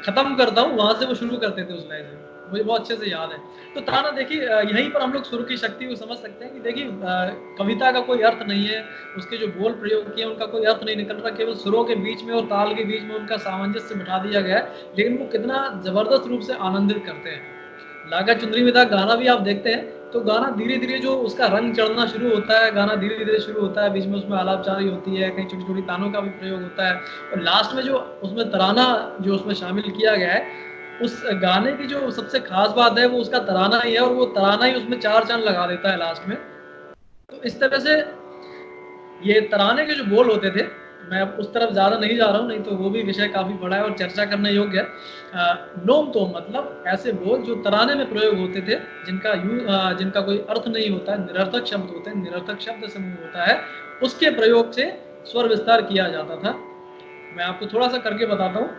खत्म करता हूँ, वहां से वो शुरू करते थे उस लय से, मुझे बहुत अच्छे से याद है। तो तराना देखिए, यहीं पर हम लोग सुर की शक्ति को समझ सकते हैं कि देखिए, कविता का कोई अर्थ नहीं है, उसके जो बोल प्रयोग किए उनका कोई अर्थ नहीं निकल रहा, केवल सुरों के बीच में और ताल के बीच में उनका सामंजस्य बिठा दिया गया है, लेकिन वो कितना जबरदस्त रूप से आनंदित करते हैं। लागा चुनरी में दाग गाना भी आप देखते हैं तो गाना धीरे धीरे जो उसका रंग चढ़ना शुरू होता है, गाना धीरे धीरे शुरू होता है, बीच में उसमें आलापचारी होती है, कहीं छोटी छोटी तानों का भी प्रयोग होता है, और लास्ट में जो उसमें तराना जो उसमें शामिल किया गया है, उस गाने की जो सबसे खास बात है वो उसका तराना ही है, और वो तराना ही उसमें 4 चांद लगा देता है लास्ट में। तो इस तरह से ये तराने के जो बोल होते थे, मैं अब उस तरफ ज़्यादा नहीं जा रहा हूँ, नहीं तो वो भी विषय काफ़ी बड़ा है और चर्चा करने योग्य है। नोम तो मतलब ऐसे बोल जो तराने में प्रयोग होते थे, जिनका कोई अर्थ नहीं होता है, निरर्थक शब्द होते हैं, निरर्थक शब्द समूह होता है, उसके प्रयोग से स्वर विस्तार किया जाता था। मैं आपको थोड़ा सा करके बताता हूँ।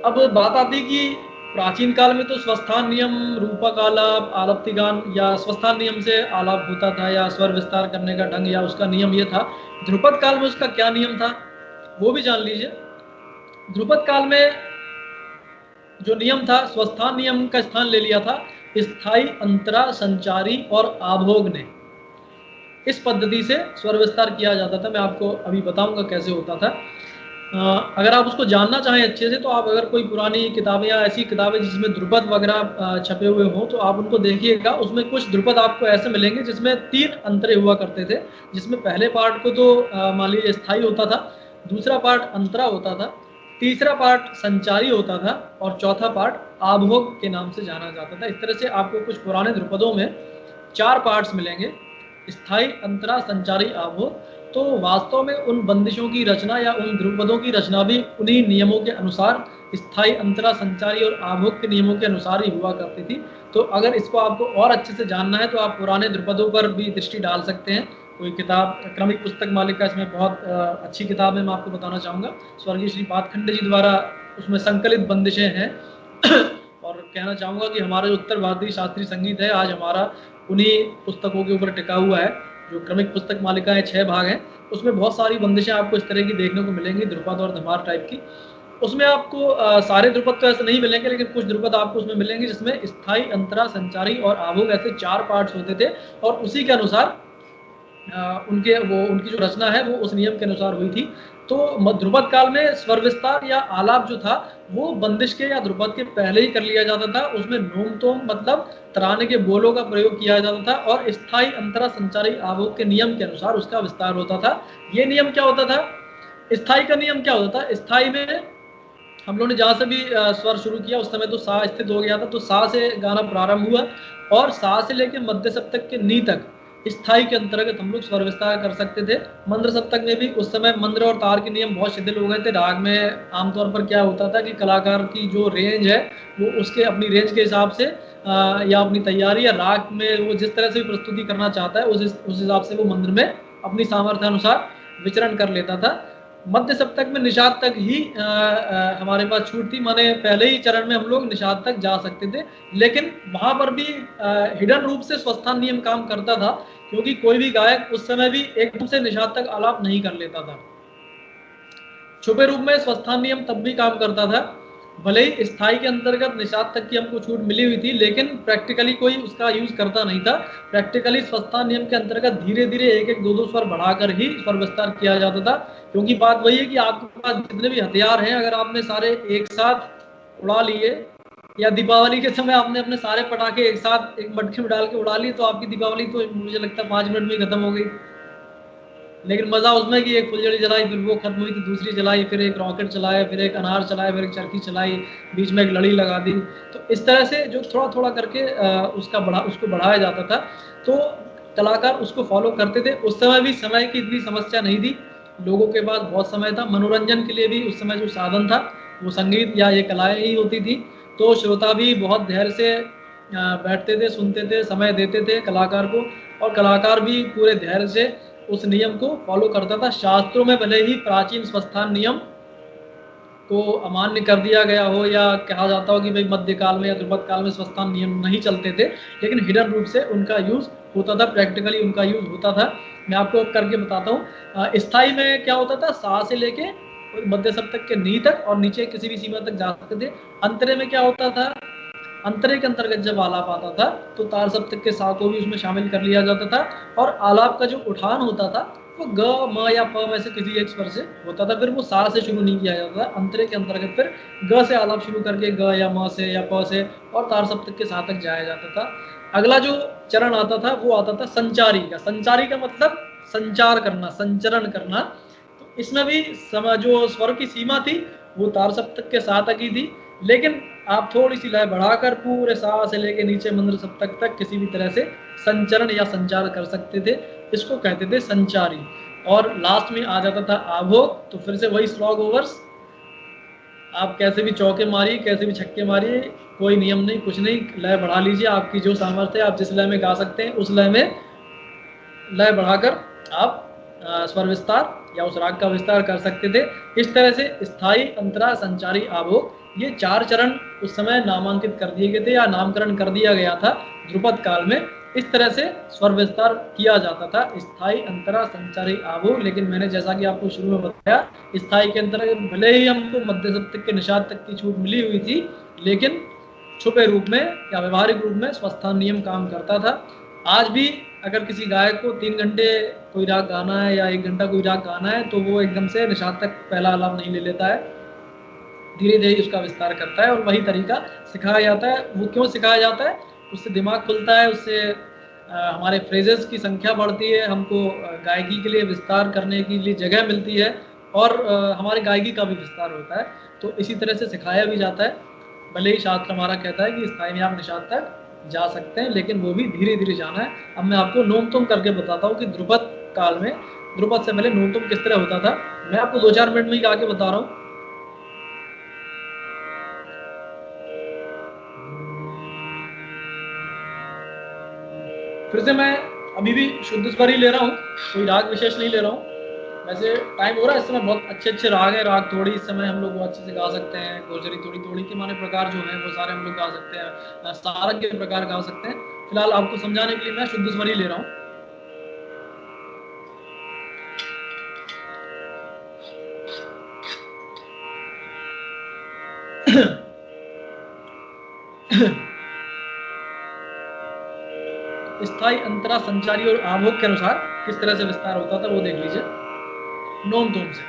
अब बात आती कि प्राचीन काल में तो स्वस्थान नियम, रूपक आलाप, आलप्ति गान या स्वस्थान नियम से आलाप होता था, या स्वर विस्तार करने का ढंग या उसका नियम ये था। ध्रुपद काल में उसका क्या नियम था वो भी जान लीजिए। ध्रुपद काल में जो नियम था, स्वस्थान नियम का स्थान ले लिया था स्थायी, अंतरा, संचारी और आभोग ने। इस पद्धति से स्वर विस्तार किया जाता था। मैं आपको अभी बताऊंगा कैसे होता था। अगर आप उसको जानना चाहें अच्छे से, तो आप अगर कोई पुरानी किताबें या ऐसी किताबें जिसमें ध्रुपद वगैरह छपे हुए हों, तो आप उनको देखिएगा। उसमें कुछ ध्रुपद आपको ऐसे मिलेंगे जिसमें 3 अंतरे हुआ करते थे, जिसमें पहले पार्ट को तो मान लीजिए स्थायी होता था, दूसरा पार्ट अंतरा होता था, तीसरा पार्ट संचारी होता था, और चौथा पार्ट आभोग के नाम से जाना जाता था। इस तरह से आपको कुछ पुराने ध्रुपदों में 4 पार्ट्स मिलेंगे, स्थायी, अंतरा, संचारी, आभोग। तो वास्तव में उन बंदिशों की रचना या उन ध्रुपदों की रचना भी उन्हीं नियमों के अनुसार, स्थायी, अंतरा, संचारी और आभोग के नियमों के अनुसार ही हुआ करती थी। तो अगर इसको आपको और अच्छे से जानना है तो आप पुराने ध्रुपदों पर भी दृष्टि डाल सकते हैं। कोई किताब, क्रमिक पुस्तक मालिका, इसमें बहुत अच्छी किताब है, मैं आपको बताना चाहूँगा। स्वर्गीय श्री पातखंडे जी द्वारा उसमें संकलित बंदिशें हैं। और कहना चाहूँगा कि हमारा जो उत्तर भारतीय शास्त्रीय संगीत है, आज हमारा उन्हीं पुस्तकों के ऊपर टिका हुआ है। जो क्रमिक पुस्तक मालिकाएं 6 भाग हैं, उसमें बहुत सारी बंदिशें आपको इस तरह की देखने को मिलेंगी, ध्रुपद और धमार टाइप की। उसमें आपको सारे ध्रुपद तो ऐसे नहीं मिलेंगे, लेकिन कुछ ध्रुपद आपको उसमें मिलेंगे जिसमें स्थायी, अंतरा, संचारी और आभोग ऐसे 4 पार्ट्स होते थे, और उसी के अनुसार उनकी जो रचना है वो उस नियम के अनुसार हुई थी। तो ध्रुपद काल में स्वर विस्तार या आलाप जो था वो बंदिश के या ध्रुपद के पहले ही कर लिया जाता था। उसमें नोम तोम मतलब तराने के बोलों का प्रयोग किया जाता था, और स्थायी, अंतरा, संचारी, आभोग के नियम के अनुसार उसका विस्तार होता था। ये नियम क्या होता था? स्थायी का नियम क्या होता था? स्थायी में हम लोगों ने जहाँ से भी स्वर शुरू किया उस समय तो सा स्थित हो गया था, तो सा से गाना प्रारंभ हुआ, और सा से लेकर मध्य सप्तक के नी तक स्थायी के अंतर्गत हम लोग स्वर विस्तार कर सकते थे। मंद्र सप्तक में भी उस समय मंद्र और तार के नियम बहुत शिथिल हो गए थे। राग में आमतौर पर क्या होता था कि कलाकार की जो रेंज है वो उसके अपनी रेंज के हिसाब से या अपनी तैयारी या राग में वो जिस तरह से भी प्रस्तुति करना चाहता है उस हिसाब से वो मंद्र में अपनी सामर्थ्य अनुसार विचरण कर लेता था। मध्य सप्तक में निषाद तक ही हमारे पास छूट थी, माने पहले ही चरण में हम लोग निषाद तक जा सकते थे। लेकिन वहां पर भी हिडन रूप से स्वस्थान नियम काम करता था, क्योंकि कोई भी गायक उस समय भी एकदम से निषाद तक आलाप नहीं कर लेता था। छुपे रूप में स्वस्थान नियम तब भी काम करता था, भले ही स्थाई के अंतर्गत निषाद तक की हमको छूट मिली हुई थी, लेकिन प्रैक्टिकली कोई उसका यूज करता नहीं था। प्रैक्टिकली स्वस्थान नियम के अंतर्गत धीरे धीरे एक एक दो दो स्वर बढ़ाकर ही स्वर विस्तार किया जाता था। क्योंकि बात वही है कि आपके पास जितने भी हथियार हैं, अगर आपने सारे एक साथ उड़ा लिए, या दीपावली के समय आपने अपने सारे पटाखे एक साथ एक मटके में डाल के उड़ा लिए, तो आपकी दीपावली तो मुझे लगता है 5 मिनट में ही खत्म हो गई। लेकिन मजा उसमें कि एक फुलझड़ी जलाई, फिर वो खत्म हुई तो दूसरी जलाई, फिर एक रॉकेट चलाया, फिर एक अनार चलाया, फिर एक चरखी चलाई, बीच में एक लड़ी लगा दी। तो इस तरह से जो थोड़ा थोड़ा करके उसको बढ़ाया जाता था, तो कलाकार उसको फॉलो करते थे। उस समय भी समय की इतनी समस्या नहीं थी, लोगों के पास बहुत समय था। मनोरंजन के लिए भी उस समय जो साधन था वो संगीत या ये कलाएं ही होती थी। तो श्रोता भी बहुत धैर्य से बैठते थे, सुनते थे, समय देते थे कलाकार को, और कलाकार भी पूरे धैर्य से उस नियम को फॉलो करता था। शास्त्रों में भले ही प्राचीन स्वस्थान नियम को अमान्य कर दिया गया हो, या कहा जाता हो कि भाई मध्यकाल में या ध्रुपद काल में स्वस्थान नियम नहीं चलते थे, लेकिन हिडन रूप से उनका यूज होता था, प्रैक्टिकली उनका यूज होता था। मैं आपको करके बताता हूँ। स्थाई में क्या होता था, सा से लेके मध्य सप्तक के नी तक और नीचे किसी भी सीमा तक जा सकते थे। अंतरे में क्या होता था, अंतरे के अंतर्गत जब आलाप आता था तो तार सप्तक के सा को भी उसमें शामिल कर लिया जाता था, और आलाप का जो उठान होता था वो ग म या प में से किसी एक स्वर से होता था, फिर वो सा से शुरू नहीं किया जाता था। अंतरे के अंतर्गत फिर ग से आलाप शुरू करके ग या म से या प से और तार सप्तक के सा तक जाया जाता था। अगला जो चरण आता था वो आता था संचारी का। संचारी का मतलब संचार करना, संचरण करना। तो इसमें भी जो स्वर की सीमा थी वो तार सप्तक के सा तक ही थी, लेकिन आप थोड़ी सी लय बढ़ाकर पूरे सा से लेके नीचे मंद्र सप्तक तक किसी भी तरह से संचरण या संचार कर सकते थे। इसको कहते थे संचारी। और लास्ट में आ जाता था आभोग। तो फिर से वही स्लॉग ओवर्स, आप कैसे भी चौके मारिए, कैसे भी छक्के मारिए, कोई नियम नहीं, कुछ नहीं, लय बढ़ा लीजिए। आपकी जो सामर्थ्य है, आप जिस लय में गा सकते हैं उस लय में लय बढ़ाकर आप स्वर विस्तार या उस राग का विस्तार कर सकते थे। इस तरह से स्थाई, अंतरा, संचारी, आभोग, ये 4 चरण उस समय नामांकित कर दिए गए थे या नामकरण कर दिया गया था ध्रुपद काल में। इस तरह से स्वर विस्तार किया जाता था, स्थाई, अंतरा, संचारी, आभोग। लेकिन मैंने जैसा कि आपको शुरू में बताया, स्थाई के अंतर्गत भले ही हमको मध्य सप्तक के निषाद तक की छूट मिली हुई थी, लेकिन छुपे रूप में या व्यवहारिक रूप में स्वस्थान नियम काम करता था। आज भी अगर किसी गायक को 3 घंटे कोई राग गाना है या 1 घंटा कोई राग गाना है, तो वो एकदम से निषाद तक पहला आलाप नहीं ले लेता है, धीरे धीरे उसका विस्तार करता है। और वही तरीका सिखाया जाता है। वो क्यों सिखाया जाता है, उससे दिमाग खुलता है, उससे हमारे फ्रेजेस की संख्या बढ़ती है, हमको गायकी के लिए विस्तार करने के लिए जगह मिलती है, और हमारे गायकी का भी विस्तार होता है। तो इसी तरह से सिखाया भी जाता है। भले ही शास्त्र हमारा कहता है कि स्थाई में आप निषाद तक जा सकते हैं, लेकिन वो भी धीरे धीरे जाना है। अब मैं आपको नोम तुम करके बताता हूँ कि ध्रुपद काल में, ध्रुपद से पहले नोम तुम किस तरह होता था। मैं आपको 2-4 मिनट में ही गा के बता रहा हूँ। फिर से मैं अभी भी शुद्ध स्वर ही ले रहा हूँ, कोई राग विशेष नहीं ले रहा हूँ। वैसे टाइम हो रहा है इस समय, बहुत अच्छे अच्छे राग हैं। राग थोड़ी इस समय हम लोग अच्छे से गा सकते हैं, गोजरी थोड़ी थोड़ी के माने प्रकार जो हैं वो सारे हम लोग गा सकते हैं, सारंग के प्रकार गा सकते हैं। फिलहाल आपको समझाने के लिए मैं शुद्ध स्वर ही ले रहा हूँ। स्थाई, अंतरा, संचारी और आभोग के अनुसार किस तरह से विस्तार होता था वो देख लीजिए। नोम तोम से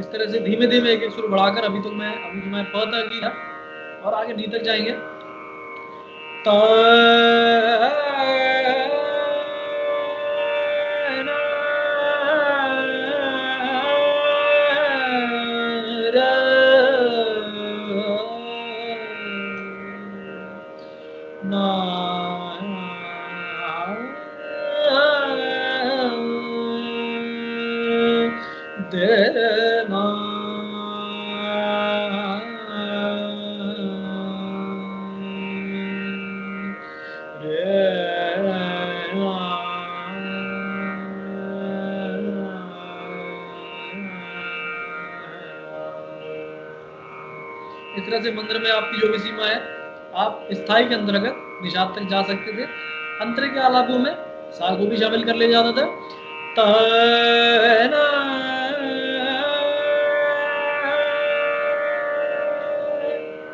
इस तरह से धीमे धीमे एक एक सुर बढ़ाकर अभी तो मैं प तक ही था और आगे नी तक जाएंगे। इस तरह से मंत्र में आपकी जो भी सीमा है, आप स्थाई के अंतर्गत निषाद तक जा सकते थे। अंतर के आलापों में सा को भी शामिल कर लिया जाता था।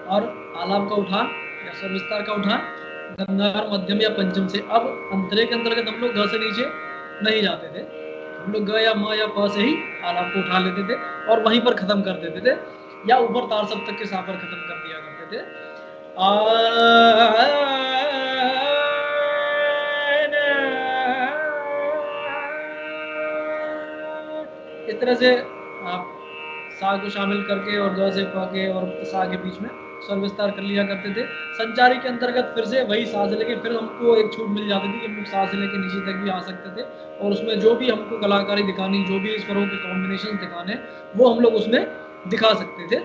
और आलाप का उठान या स्वर विस्तार का उठान गंधार, मध्यम या पंचम से। अब अंतरे के अंतर्गत हम लोग ग से नीचे नहीं जाते थे, हम लोग ग या म या प से ही आलाप को उठा लेते थे और वहीं पर खत्म कर देते थे, या ऊपर तार सप्तक के सा पर खत्म कर दिया करते थे। इस तरह से आप सा को शामिल करके और ग से प के और सा के बीच में स्वर विस्तार कर लिया करते थे। संचारी के अंतर्गत फिर से वही सा से लेके फिर हमको एक छूट मिल जाती थी कि हम लोग सा से लेके नीचे तक भी आ सकते थे, और उसमें जो भी हमको कलाकारी दिखानी, जो भी स्वरों के कॉम्बिनेशन दिखाने, वो हम लोग उसमें दिखा सकते थे।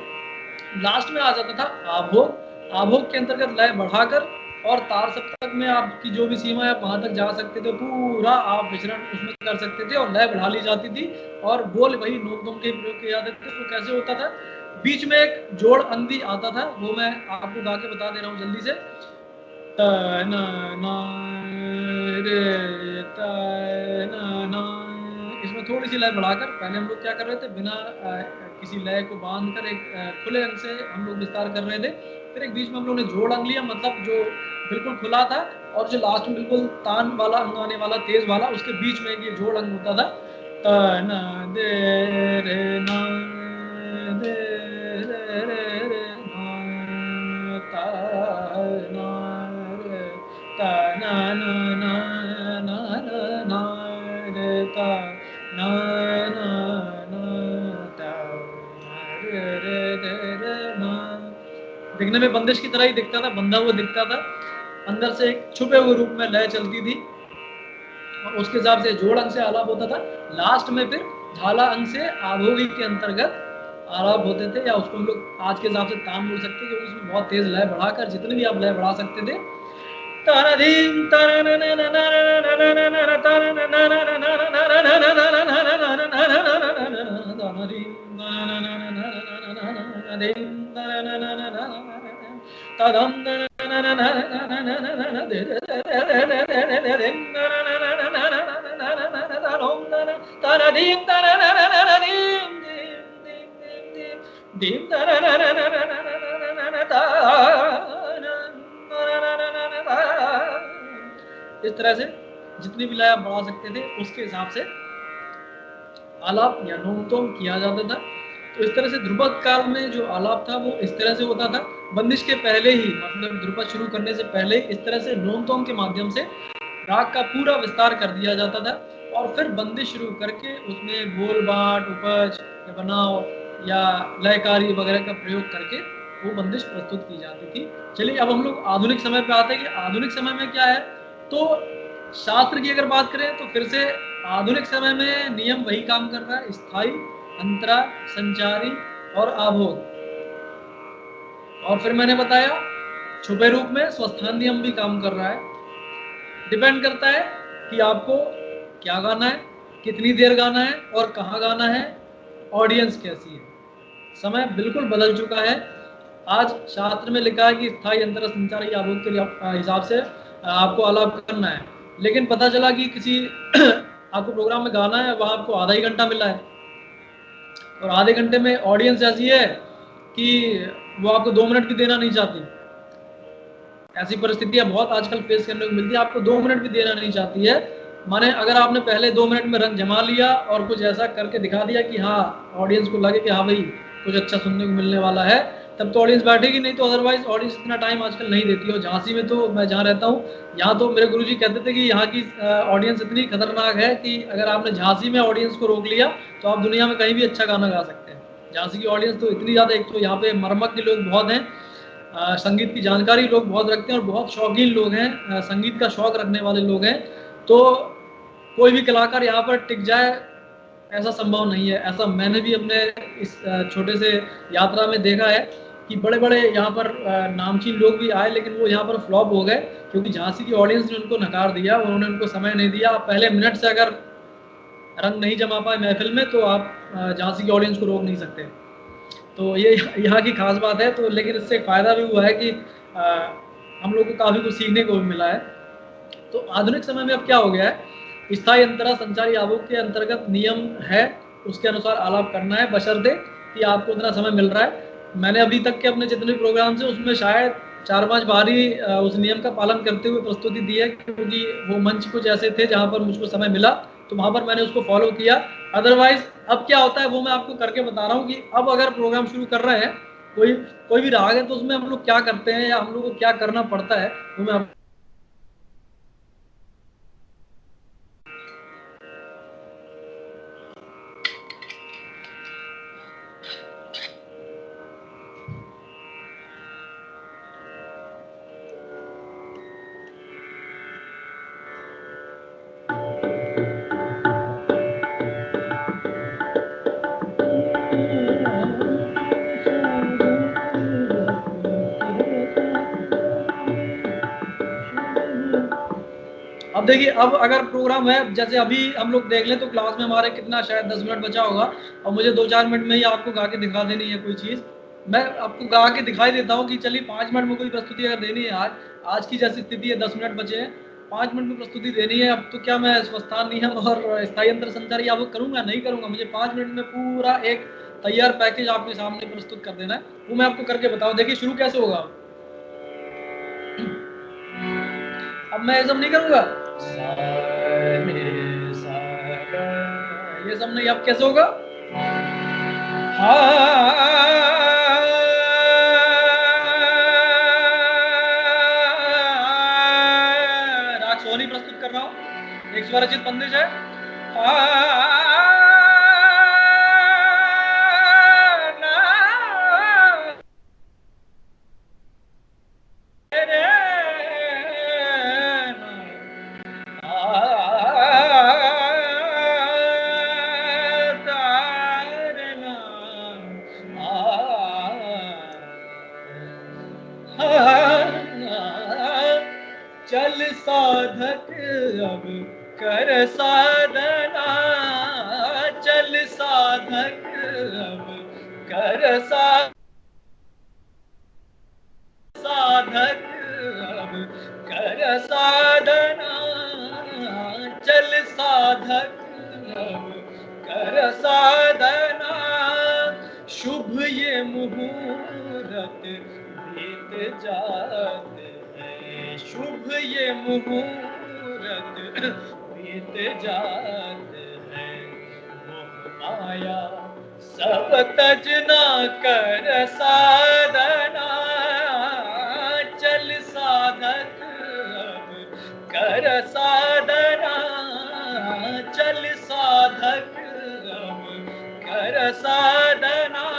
लास्ट में आ जाता था आभोग। आभोग के अंतर्गत लय बढ़ाकर और तार सप्तक में आपकी जो भी सीमा है वहां तक जा सकते थे, पूरा आप विचरण उसमें कर सकते थे और लय बढ़ा ली जाती थी और बोल वही नोक दोम के प्रयोग किए जाते थे। तो कैसे होता था, बीच में एक जोड़ अंग भी आता था, वो मैं आपको गा के बता दे रहा हूँ जल्दी से। त न न रे त न न, इसमें थोड़ी सी लय बढ़ाकर पहले हम लोग क्या कर रहे थे, बिना किसी लय को बांधकर एक खुले अंग से हम लोग विस्तार कर रहे थे। फिर एक बीच में हम लोगों ने जोड़ अंग लिया, मतलब जो बिल्कुल खुला था, और जो लास्ट में बिल्कुल तान वाला अंग आने वाला, तेज वाला, उसके बीच में ये जोड़ अंग होता था। त न दे रे न दे रे रे रे न ता न रे ता न न न न न रे ता न न न ता रे रे रे रे न। दिखने में बंदिश की तरह ही दिखता था, बंधा हुआ दिखता था, अंदर से एक छुपे हुए रूप में लय चलती थी और उसके हिसाब से जोड़ अंग से आलाप होता था। लास्ट में फिर झाला अंग से आभोगी के अंतर्गत आलाप होते थे, या उसको हम लोग आज के हिसाब से तान बोल सकते हैं, क्योंकि उसमें बहुत तेज लय बढ़ाकर जितने भी आप लय बढ़ा सकते थे। इस तरह से जितनी भी लय आप बढ़ा सकते थे उसके हिसाब से आलाप या नोमतोम किया जाता था। तो इस तरह से ध्रुपद काल में जो आलाप था वो इस तरह से होता था। बंदिश के पहले ही, मतलब ध्रुपद शुरू करने से पहले ही इस तरह से नोमतोम के माध्यम से राग का पूरा विस्तार कर दिया जाता था, और फिर बंदिश शुरू करके उसमें बोल बाट, उपज या बनाव या लयकारी वगैरह का प्रयोग करके वो बंदिश प्रस्तुत की जाती थी। चलिए अब हम लोग आधुनिक समय पे आते हैं कि आधुनिक समय में क्या है। तो शास्त्र की अगर बात करें तो फिर से आधुनिक समय में नियम वही काम कर रहा है, स्थाई, अंतरा, संचारी, और आभोग। और फिर मैंने बताया छुपे रूप में स्वस्थान नियम भी काम कर रहा है। डिपेंड करता है कि आपको क्या गाना है, कितनी देर गाना है और कहाँ गाना है, ऑडियंस कैसी है। समय बिल्कुल बदल चुका है। आज शास्त्र में लिखा है कि स्थायी अंतर संचारी आभोग के हिसाब से आपको आलाप करना है, लेकिन पता चला कि किसी आपको प्रोग्राम में गाना है, वहाँ आपको आधा ही घंटा मिला है और आधे घंटे में ऑडियंस ऐसी है कि वो आपको 2 मिनट भी देना नहीं चाहती। ऐसी परिस्थितियां बहुत आजकल फेस करने को मिलती है, आपको 2 मिनट भी देना नहीं चाहती है। माने अगर आपने पहले 2 मिनट में रंग जमा लिया और कुछ ऐसा करके दिखा दिया कि हाँ ऑडियंस को लगे कि हाँ भाई कुछ अच्छा सुनने को मिलने वाला है, तब तो ऑडियंस बैठेगी, नहीं तो अदरवाइज ऑडियंस इतना टाइम आजकल नहीं देती है। और झांसी में तो मैं जहाँ रहता हूँ, यहाँ तो मेरे गुरुजी कहते थे कि यहाँ की ऑडियंस इतनी खतरनाक है कि अगर आपने झांसी में ऑडियंस को रोक लिया तो आप दुनिया में कहीं भी अच्छा गाना गा सकते हैं। झांसी की ऑडियंस तो इतनी ज़्यादा, एक तो यहाँ पे मरम्मत के लोग बहुत हैं, संगीत की जानकारी लोग बहुत रखते हैं और बहुत शौकीन लोग हैं, संगीत का शौक रखने वाले लोग हैं। तो कोई भी कलाकार यहाँ पर टिक जाए ऐसा संभव नहीं है। ऐसा मैंने भी अपने इस छोटे से यात्रा में देखा है कि बड़े बड़े यहाँ पर नामचीन लोग भी आए, लेकिन वो यहाँ पर फ्लॉप हो गए क्योंकि झांसी की ऑडियंस ने उनको नकार दिया, उन्होंने उनको समय नहीं दिया। पहले मिनट से अगर रंग नहीं जमा पाए महफिल में तो आप झांसी की ऑडियंस को रोक नहीं सकते। तो ये यहाँ की खास बात है। तो लेकिन इससे एक फ़ायदा भी हुआ है कि हम लोग को काफ़ी कुछ सीखने को भी मिला है। तो आधुनिक समय में अब क्या हो गया है, स्थायी अंतरा संचारी आभोग के अंतर्गत नियम है, उसके अनुसार आलाप करना है, बशर्ते कि आपको इतना समय मिल रहा है। मैंने अभी तक के अपने जितने भी प्रोग्राम से उसमें शायद 4-5 बार ही उस नियम का पालन करते हुए प्रस्तुति दी है, क्योंकि वो मंच कुछ ऐसे थे जहाँ पर मुझको समय मिला तो वहाँ पर मैंने उसको फॉलो किया। अदरवाइज अब क्या होता है वो मैं आपको करके बता रहा हूँ कि अब अगर प्रोग्राम शुरू कर रहे हैं, कोई कोई भी राग है, तो उसमें हम लोग क्या करते हैं या हम लोग को क्या करना पड़ता है वो मैं अब देखिए, अब अगर प्रोग्राम है जैसे अभी हम लोग देख लें तो क्लास में हमारे कितना शायद 10 मिनट बचा होगा और मुझे 2-4 मिनट में ही आपको गा के दिखा देनी है कोई चीज़। मैं आपको गा के दिखाई देता हूँ कि चलिए 5 मिनट में कोई प्रस्तुति अगर देनी है, आज की जैसी स्थिति है 10 मिनट बचे हैं, 5 मिनट में प्रस्तुति देनी है। अब तो क्या मैं स्वस्थान नियम और स्थायी अंतर संचारी आपको करूँगा, नहीं करूँगा। मुझे 5 मिनट में पूरा एक तैयार पैकेज आपके सामने प्रस्तुत कर देना है, वो मैं आपको करके बताऊँ। देखिए शुरू कैसे होगा। अब मैं ये सब नहीं करूँगा, ये सब नहीं। अब कैसे होगा, राग सोनी प्रस्तुत कर रहा हूँ, एक स्वरचित बंदिश है। चल साधक अब कर साधना, चल साधक अब कर साधक अब कर साधना, चल साधक अब कर साधना। शुभ ये मुहूर्त बीत जाते हैं, शुभ ये मुहूर्त बीत जाते हैं। मोह माया सब तजना कर साधना, चल साधक अब कर साधना, चल साधक अब कर साधना।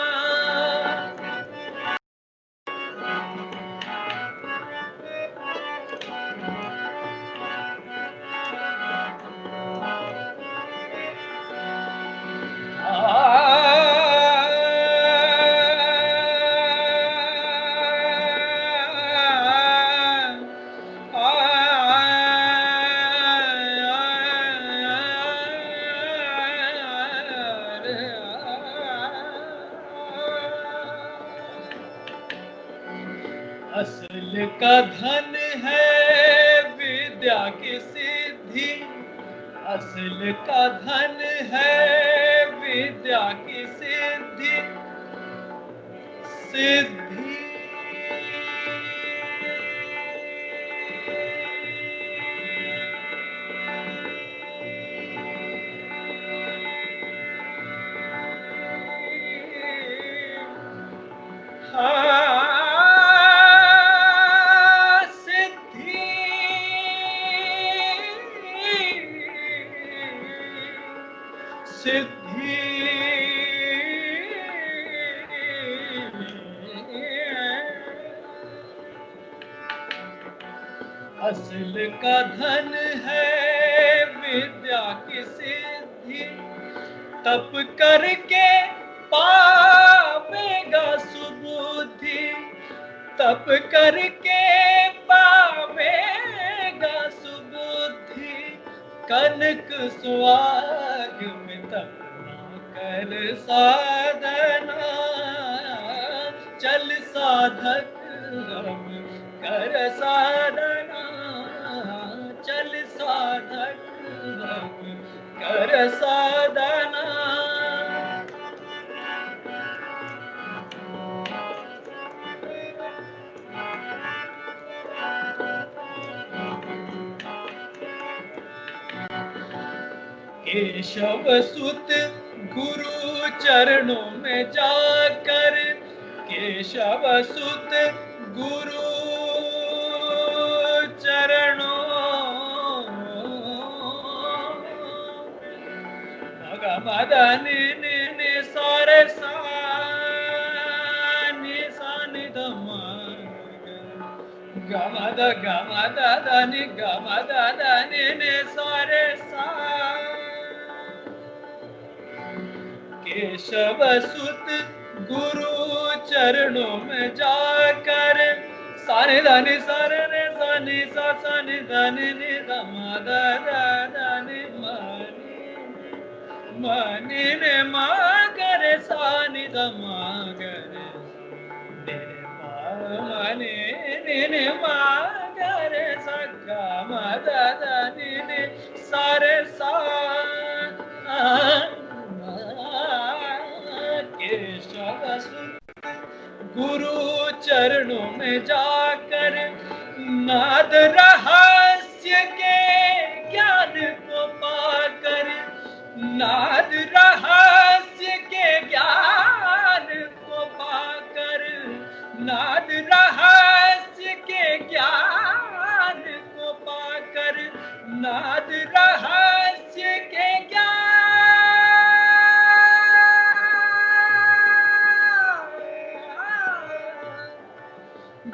असल का धन है विद्या की सिद्धि, असल का धन है विद्या की सिद्धि, सिद्धि सिद्धि असल का धन है विद्या की सिद्धि, तप करके पावेगा सुबुद्धि, तप करके पावेगा सुबुद्धि, कनक सुहाग में तपना कर साधना, चल साधक हम कर साधना, चल साधक हम कर साधना। केशव सुत गुरु चरणों में जाकर, केशव सुत गुरु चरणों भगवदनि नि सारे सा नि सा नि ध म गमद गमद धनि गमद धनि नि सारे सा, केशव सुत गुरु चरणों में जाकर, सारे धनि सारे रे सनि सा सनि धनि नि धम धनि मनि ने मा करे सानि धम करे मनि ने मा करे सगा मद धनि ने सारे सा, केशव सुत गुरु चरणों में जाकर, नाद रहस्य के ज्ञान को पाकर, नाद रहस्य के ज्ञान को पाकर, नाद रहस्य के ज्ञान को पाकर, नाद रहस्य के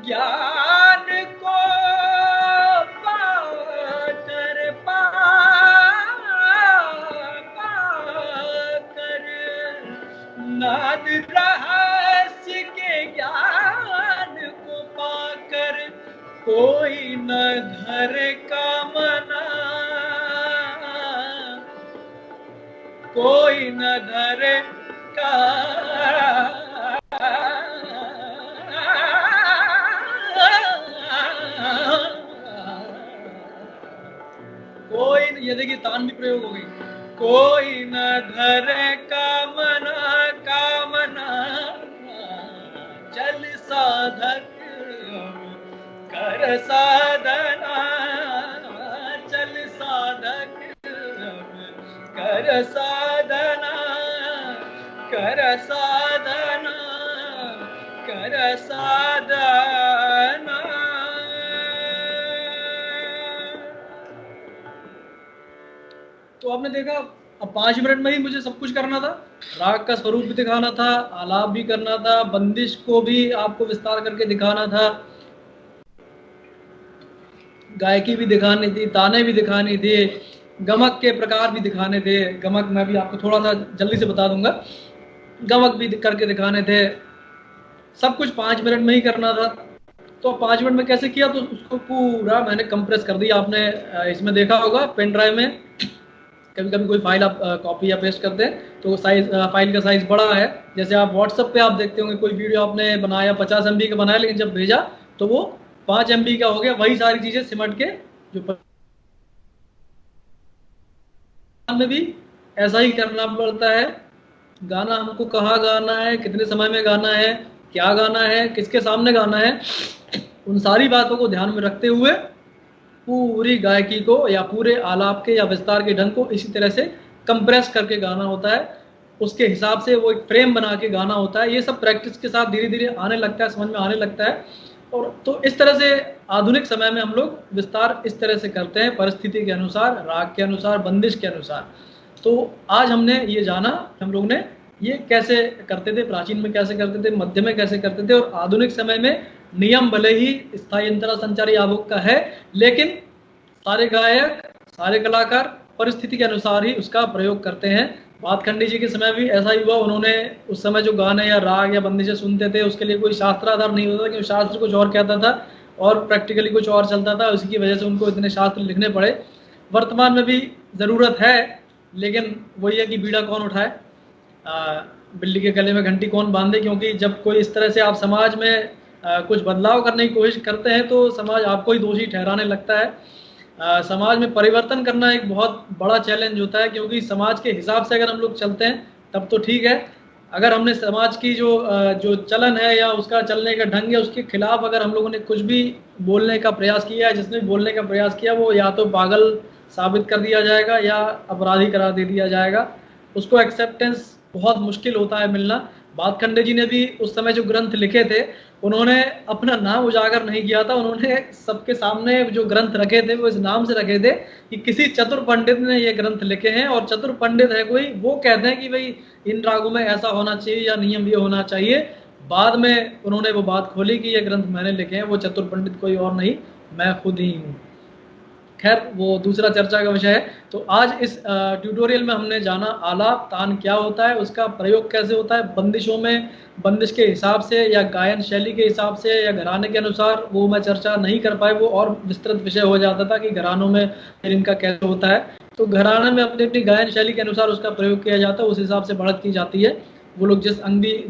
ज्ञान को पाकर नाद रहस्य के ज्ञान को पाकर, कोई न धरे कामना, कोई न धरे का कोई, ये देखिए तान भी प्रयोग हो गई, कोई न धरे कामना कामना, चल साधक कर साधना, चल साधक कर साधना, कर साधना, कर साधना। तो आपने देखा, अब 5 मिनट में ही मुझे सब कुछ करना था, राग का स्वरूप भी दिखाना था, आलाप भी करना था, बंदिश को भी आपको विस्तार करके दिखाना था, गायकी भी दिखानी थी, ताने भी दिखानी थी, गमक के प्रकार भी दिखाने थे। गमक मैं भी आपको थोड़ा सा जल्दी से बता दूंगा, गमक भी करके दिखाने थे। सब कुछ 5 मिनट में ही करना था। तो 5 मिनट में कैसे किया, तो उसको पूरा मैंने कंप्रेस कर दिया। आपने इसमें देखा होगा पेन ड्राइव में कभी कभी कोई फाइल आप कॉपी या पेस्ट करते हैं तो साइज, फाइल का साइज बड़ा है। जैसे आप व्हाट्सएप पे आप देखते होंगे कोई वीडियो आपने बनाया 50 MB का बनाया, लेकिन जब भेजा तो वो 5 MB का हो गया। वही सारी चीज़ें सिमट के जो में भी ऐसा ही करना पड़ता है। गाना हमको कहाँ गाना है, कितने समय में गाना है, क्या गाना है, किसके सामने गाना है, उन सारी बातों को ध्यान में रखते हुए पूरी गायकी को या पूरे आलाप के या विस्तार के ढंग को इसी तरह से कंप्रेस करके गाना होता है। उसके हिसाब से वो एक फ्रेम बना के गाना होता है। ये सब प्रैक्टिस के साथ धीरे धीरे आने लगता है, समझ में आने लगता है। और तो इस तरह से आधुनिक समय में हम लोग विस्तार इस तरह से करते हैं, परिस्थिति के अनुसार, राग के अनुसार, बंदिश के अनुसार। तो आज हमने ये जाना, हम लोग ने ये कैसे करते थे, प्राचीन में कैसे करते थे, मध्य में कैसे करते थे, और आधुनिक समय में नियम भले ही स्थायी अंतरा संचारी आवर्त का है, लेकिन सारे गायक, सारे कलाकार परिस्थिति के अनुसार ही उसका प्रयोग करते हैं। भातखंडी जी के समय भी ऐसा ही हुआ। उन्होंने उस समय जो गाने या राग या बंदिशें सुनते थे उसके लिए कोई शास्त्राधार नहीं होता था, क्योंकि शास्त्र कुछ और कहता था और प्रैक्टिकली कुछ और चलता था। उसी की वजह से उनको इतने शास्त्र लिखने पड़े। वर्तमान में भी ज़रूरत है, लेकिन वही है कि बीड़ा कौन उठाए, बिल्ली के गले में घंटी कौन बांधे। क्योंकि जब कोई इस तरह से आप समाज में कुछ बदलाव करने की कोशिश करते हैं तो समाज आपको ही दोषी ठहराने लगता है। समाज में परिवर्तन करना एक बहुत बड़ा चैलेंज होता है, क्योंकि समाज के हिसाब से अगर हम लोग चलते हैं तब तो ठीक है। अगर हमने समाज की जो चलन है या उसका चलने का ढंग है उसके खिलाफ अगर हम लोगों ने कुछ भी बोलने का प्रयास किया है, जिसने भी बोलने का प्रयास किया वो या तो पागल साबित कर दिया जाएगा या अपराधी करार दे दिया जाएगा। उसको एक्सेप्टेंस बहुत मुश्किल होता है मिलना। भातखंडे जी ने भी उस समय जो ग्रंथ लिखे थे उन्होंने अपना नाम उजागर नहीं किया था। उन्होंने सबके सामने जो ग्रंथ रखे थे वो इस नाम से रखे थे कि किसी चतुर पंडित ने ये ग्रंथ लिखे हैं, और चतुर पंडित है कोई वो कहते हैं कि भाई इन रागों में ऐसा होना चाहिए या नियम ये होना चाहिए। बाद में उन्होंने वो बात खोली कि ये ग्रंथ मैंने लिखे हैं, वो चतुर पंडित कोई और नहीं, मैं खुद ही हूँ। खैर वो दूसरा चर्चा का विषय है। तो आज इस ट्यूटोरियल में हमने जाना आलाप तान क्या होता है, उसका प्रयोग कैसे होता है, बंदिशों में बंदिश के हिसाब से या गायन शैली के हिसाब से या घराने के अनुसार, वो मैं चर्चा नहीं कर पाए, वो और विस्तृत विषय हो जाता था कि घरानों में इनका कैसे होता है। तो घराने में अपनी अपनी गायन शैली के अनुसार उसका प्रयोग किया जाता है, उस हिसाब से बढ़त की जाती है। वो लोग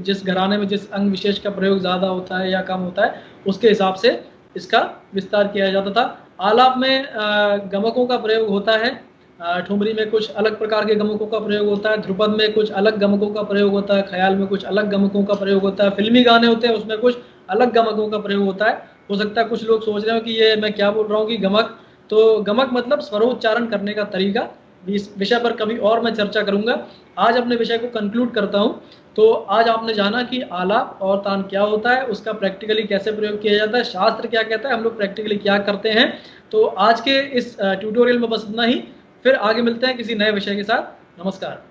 जिस घराने में जिस अंग विशेष का प्रयोग ज़्यादा होता है या कम होता है उसके हिसाब से इसका विस्तार किया जाता था। आलाप में गमकों का प्रयोग होता है। ठुमरी में कुछ अलग प्रकार के गमकों का प्रयोग होता है, ध्रुपद में कुछ अलग गमकों का प्रयोग होता है, ख्याल में कुछ अलग गमकों का प्रयोग होता है, फिल्मी गाने होते हैं उसमें कुछ अलग गमकों का प्रयोग होता है। हो सकता है कुछ लोग सोच रहे हो कि ये मैं क्या बोल रहा हूँ कि गमक, तो गमक मतलब स्वरोच्चारण करने का तरीका। इस विषय पर कभी और मैं चर्चा करूंगा। आज अपने विषय को कंक्लूड करता हूँ। तो आज आपने जाना कि आलाप और तान क्या होता है, उसका प्रैक्टिकली कैसे प्रयोग किया जाता है, शास्त्र क्या कहता है, हम लोग प्रैक्टिकली क्या करते हैं। तो आज के इस ट्यूटोरियल में बस इतना ही। फिर आगे मिलते हैं किसी नए विषय के साथ। नमस्कार।